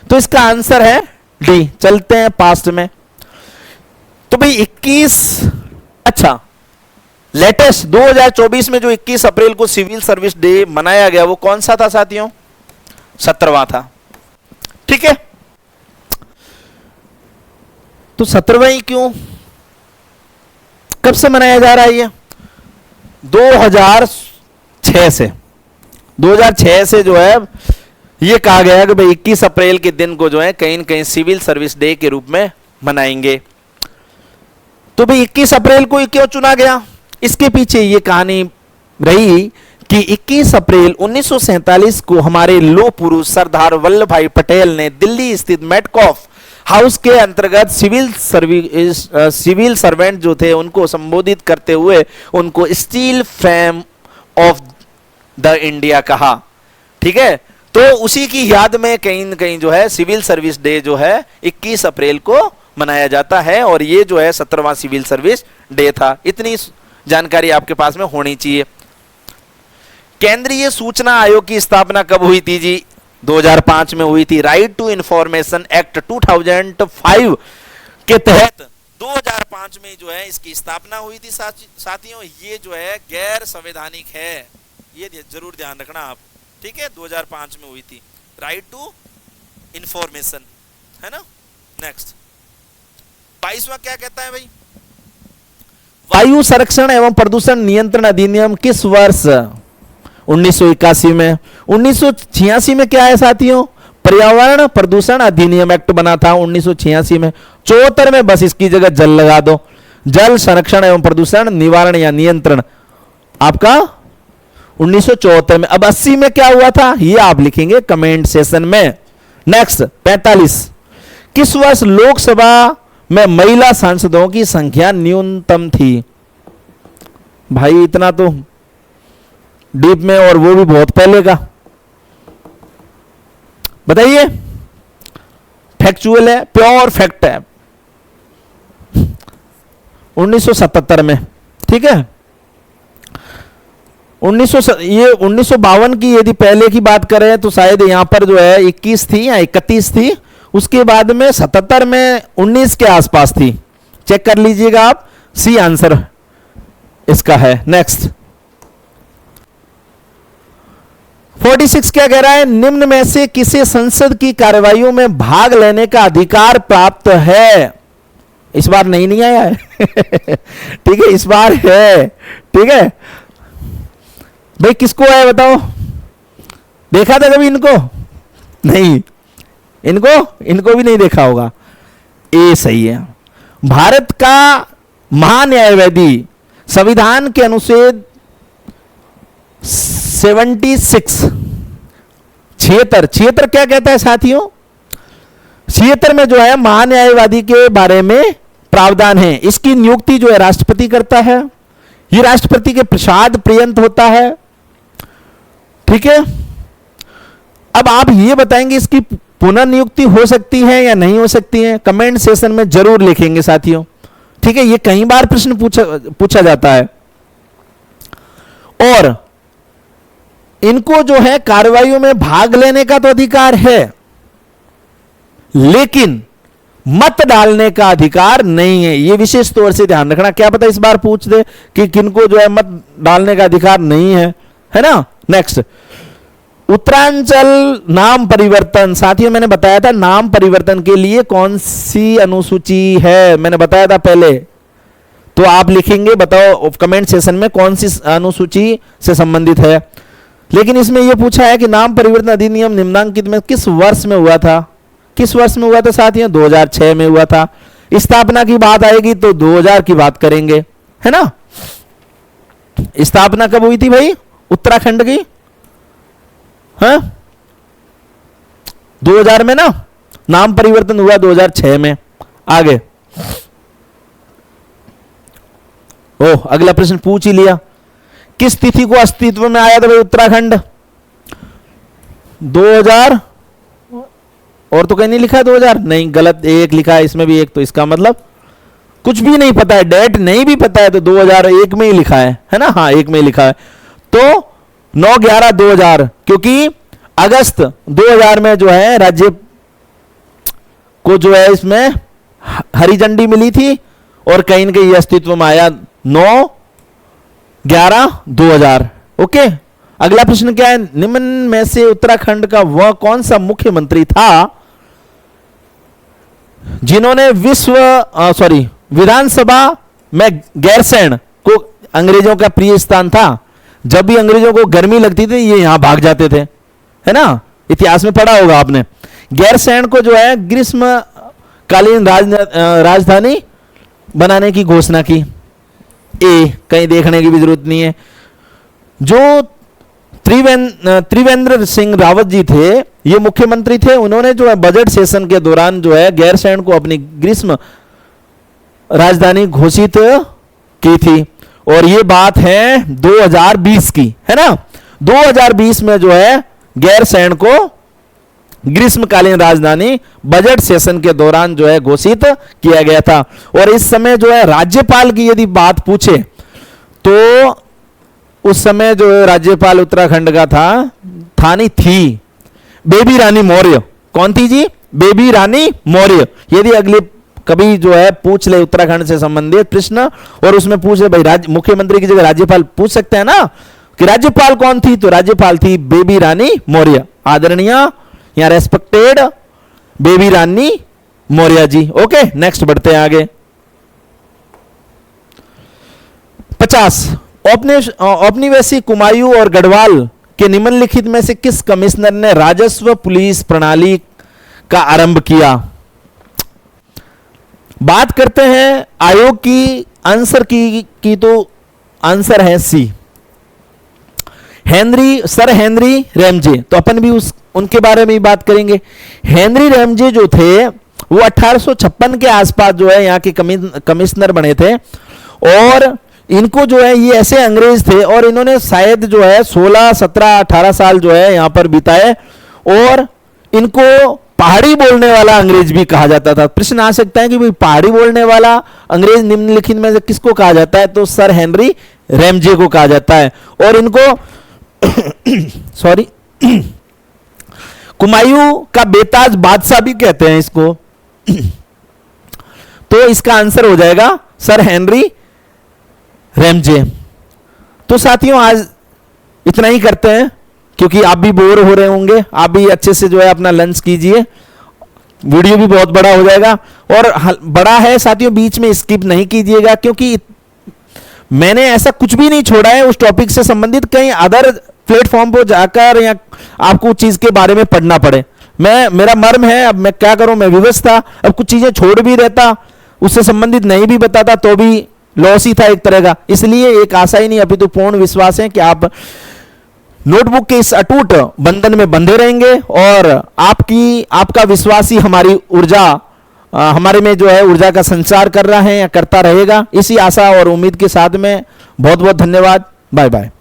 तो इसका आंसर है डी। चलते हैं पास्ट में। तो भाई 21, अच्छा लेटेस्ट 2024 में जो 21 अप्रैल को सिविल सर्विस डे मनाया गया वो कौन सा था साथियों? 17वां था। ठीक है, तो 17वां ही क्यों, कब से मनाया जा रहा है ये? 2006 से। 2006 से जो है ये कहा गया कि भाई 21 अप्रैल के दिन को जो है कहीं न कहीं सिविल सर्विस डे के रूप में मनाएंगे। तो भाई 21 अप्रैल को क्यों चुना गया? इसके पीछे ये कहानी रही कि 21 अप्रैल 1947 को हमारे लौह पुरुष सरदार वल्लभ भाई पटेल ने दिल्ली स्थित मेटकॉफ हाउस के अंतर्गत सिविल सर्वेंट जो थे उनको संबोधित करते हुए उनको steel frame of the India कहा। ठीक है, तो उसी की याद में कहीं न कहीं जो है सिविल सर्विस डे जो है 21 अप्रैल को मनाया जाता है और ये जो है 17वां सिविल सर्विस डे था। इतनी जानकारी आपके पास में होनी चाहिए। केंद्रीय सूचना आयोग की स्थापना कब हुई थी जी? 2005 में हुई थी। राइट टू इंफॉर्मेशन एक्ट 2005 के तहत 2005 में जो है इसकी स्थापना हुई थी। साथियों ये जो है गैर संवैधानिक है, ये जरूर ध्यान रखना आप। ठीक है, 2005 में हुई थी। राइट टू इंफॉर्मेशन, है ना। नेक्स्ट 22वां क्या कहता है भाई? वायु संरक्षण एवं प्रदूषण नियंत्रण अधिनियम किस वर्ष? 1981 में। 1986 में क्या है साथियों? पर्यावरण प्रदूषण अधिनियम एक्ट बना था 1986 में। 74 में बस इसकी जगह जल लगा दो। जल संरक्षण एवं प्रदूषण निवारण या नियंत्रण आपका 1974 में। अब 80 में क्या हुआ था ये आप लिखेंगे कमेंट सेशन में। नेक्स्ट 45, किस वर्ष लोकसभा में महिला सांसदों की संख्या न्यूनतम थी? भाई इतना तो डीप में, और वो भी बहुत पहले का। बताइए, फैक्चुअल है, प्योर फैक्ट है। 1977 में। ठीक है, 1952 की यदि पहले की बात करें तो शायद यहां पर जो है 21 थी या 31 थी। उसके बाद में 77 में 19 के आसपास थी। चेक कर लीजिएगा आप, सी आंसर इसका है। नेक्स्ट 46 क्या कह रहा है? निम्न में से किसे संसद की कार्यवाहियों में भाग लेने का अधिकार प्राप्त है? इस बार नहीं आया है ठीक है, इस बार है। ठीक है भाई, किसको है बताओ? देखा था कभी इनको? नहीं, इनको भी नहीं देखा होगा। ए सही है। भारत का महान्यायवादी संविधान के अनुच्छेद 76 क्या कहता है साथियों? 76 में जो है महान्यायवादी के बारे में प्रावधान है। इसकी नियुक्ति जो है राष्ट्रपति करता है। ये राष्ट्रपति के प्रसाद पर्यंत होता है। ठीक है, अब आप ये बताएंगे इसकी पुनर्नियुक्ति हो सकती है या नहीं हो सकती है? कमेंट सेशन में जरूर लिखेंगे साथियों। ठीक है, ये कई बार प्रश्न पूछा जाता है। और इनको जो है कार्रवाइयों में भाग लेने का तो अधिकार है, लेकिन मत डालने का अधिकार नहीं है। ये विशेष तौर से ध्यान रखना। क्या पता इस बार पूछ दे कि किनको जो है मत डालने का अधिकार नहीं है ना। नेक्स्ट उत्तरांचल नाम परिवर्तन। साथियों मैंने बताया था नाम परिवर्तन के लिए कौन सी अनुसूची है, मैंने बताया था पहले। तो आप लिखेंगे, बताओ कमेंट सेशन में कौन सी अनुसूची से संबंधित है। लेकिन इसमें यह पूछा है कि नाम परिवर्तन अधिनियम निम्नांकित में किस वर्ष में हुआ था? किस वर्ष में हुआ था साथियों? 2006 में हुआ था। स्थापना की बात आएगी तो 2000 की बात करेंगे, है ना। स्थापना कब हुई थी भाई उत्तराखंड की? हाँ 2000 में ना। नाम परिवर्तन हुआ 2006 में। आगे अगला प्रश्न पूछ ही लिया। किस तिथि को अस्तित्व में आया था भाई उत्तराखंड? 2000 और तो कहीं नहीं लिखा है 2000, नहीं गलत, एक लिखा है इसमें भी एक, तो इसका मतलब कुछ भी नहीं पता है, डेट नहीं भी पता है तो 2001 में ही लिखा है ना। हाँ 1 में ही लिखा है। तो 9/11/2000, क्योंकि अगस्त 2000 में जो है राज्य को जो है इसमें हरी झंडी मिली थी और कहीं न कहीं ये अस्तित्व में आया 9/11/2000। ओके, अगला प्रश्न क्या है, निम्न में से उत्तराखंड का वह कौन सा मुख्यमंत्री था जिन्होंने विधानसभा में गैरसैंण को अंग्रेजों का प्रिय स्थान था। जब भी अंग्रेजों को गर्मी लगती थी ये यहां भाग जाते थे, है ना, इतिहास में पढ़ा होगा आपने। गैरसैंण को जो है ग्रीष्मकालीन राजधानी बनाने की घोषणा की। कहीं देखने की भी जरूरत नहीं है। जो त्रिवेंद्र सिंह रावत जी थे, ये मुख्यमंत्री थे, उन्होंने जो है बजट सेशन के दौरान जो है गैरसैंण को अपनी ग्रीष्म राजधानी घोषित की थी। और ये बात है 2020 की, है ना। 2020 में जो है गैरसैंण को ग्रीष्मकालीन राजधानी बजट सेशन के दौरान जो है घोषित किया गया था। और इस समय जो है राज्यपाल की यदि बात पूछे तो उस समय जो राज्यपाल उत्तराखंड का था नहीं थी बेबी रानी मौर्य। कौन थी जी? बेबी रानी मौर्य। यदि अगले कभी जो है पूछ ले उत्तराखंड से संबंधित प्रश्न और उसमें पूछ ले भाई मुख्यमंत्री की जगह राज्यपाल, पूछ सकते हैं ना कि राज्यपाल कौन थी, तो राज्यपाल थी बेबी रानी मौर्य। आदरणीय या respected Baby Rani Maurya ji. Okay, next बढ़ते हैं आगे। 50 औपनिवेशिक कुमायूं और गढ़वाल के निम्नलिखित में से किस कमिश्नर ने राजस्व पुलिस प्रणाली का आरंभ किया? बात करते हैं आयोग की आंसर की तो आंसर है सी, सर हेनरी रैमजे। तो अपन भी उनके बारे में ही बात करेंगे। हेनरी रैमजे जो थे वो 1856 के आसपास जो है यहाँ के कमिश्नर बने थे। और इनको जो है ये ऐसे अंग्रेज थे और इन्होंने शायद जो है 16, 17, 18 साल जो है यहां पर बिताए। और इनको पहाड़ी बोलने वाला अंग्रेज भी कहा जाता था। प्रश्न आ सकता है कि भाई पहाड़ी बोलने वाला अंग्रेज निम्नलिखित में से किसको कहा जाता है? तो सर हेनरी रैमजे को कहा जाता है। और इनको सॉरी कुमायूं का बेताज बादशाह भी कहते हैं इसको। तो इसका आंसर हो जाएगा सर हेनरी रैमजे। तो साथियों आज इतना ही करते हैं क्योंकि आप भी बोर हो रहे होंगे। आप भी अच्छे से जो है अपना लंच कीजिए, वीडियो भी बहुत बड़ा हो जाएगा। और बड़ा है साथियों, बीच में स्किप नहीं कीजिएगा क्योंकि मैंने ऐसा कुछ भी नहीं छोड़ा है उस टॉपिक से संबंधित कहीं अदर प्लेटफॉर्म पर जाकर या आपको उस चीज के बारे में पढ़ना पड़े। मेरा मर्म है, अब मैं क्या करूं, मैं विवश था। अब कुछ चीजें छोड़ भी रहता, उससे संबंधित नहीं भी बताता तो भी लॉस ही था एक तरह का। इसलिए एक आशा ही नहीं अपितु पूर्ण विश्वास है कि आप नोटबुक के इस अटूट बंधन में बंधे रहेंगे और आपका विश्वास ही हमारी ऊर्जा, हमारे में जो है ऊर्जा का संचार कर रहा है या करता रहेगा। इसी आशा और उम्मीद के साथ में बहुत बहुत धन्यवाद। Bye bye.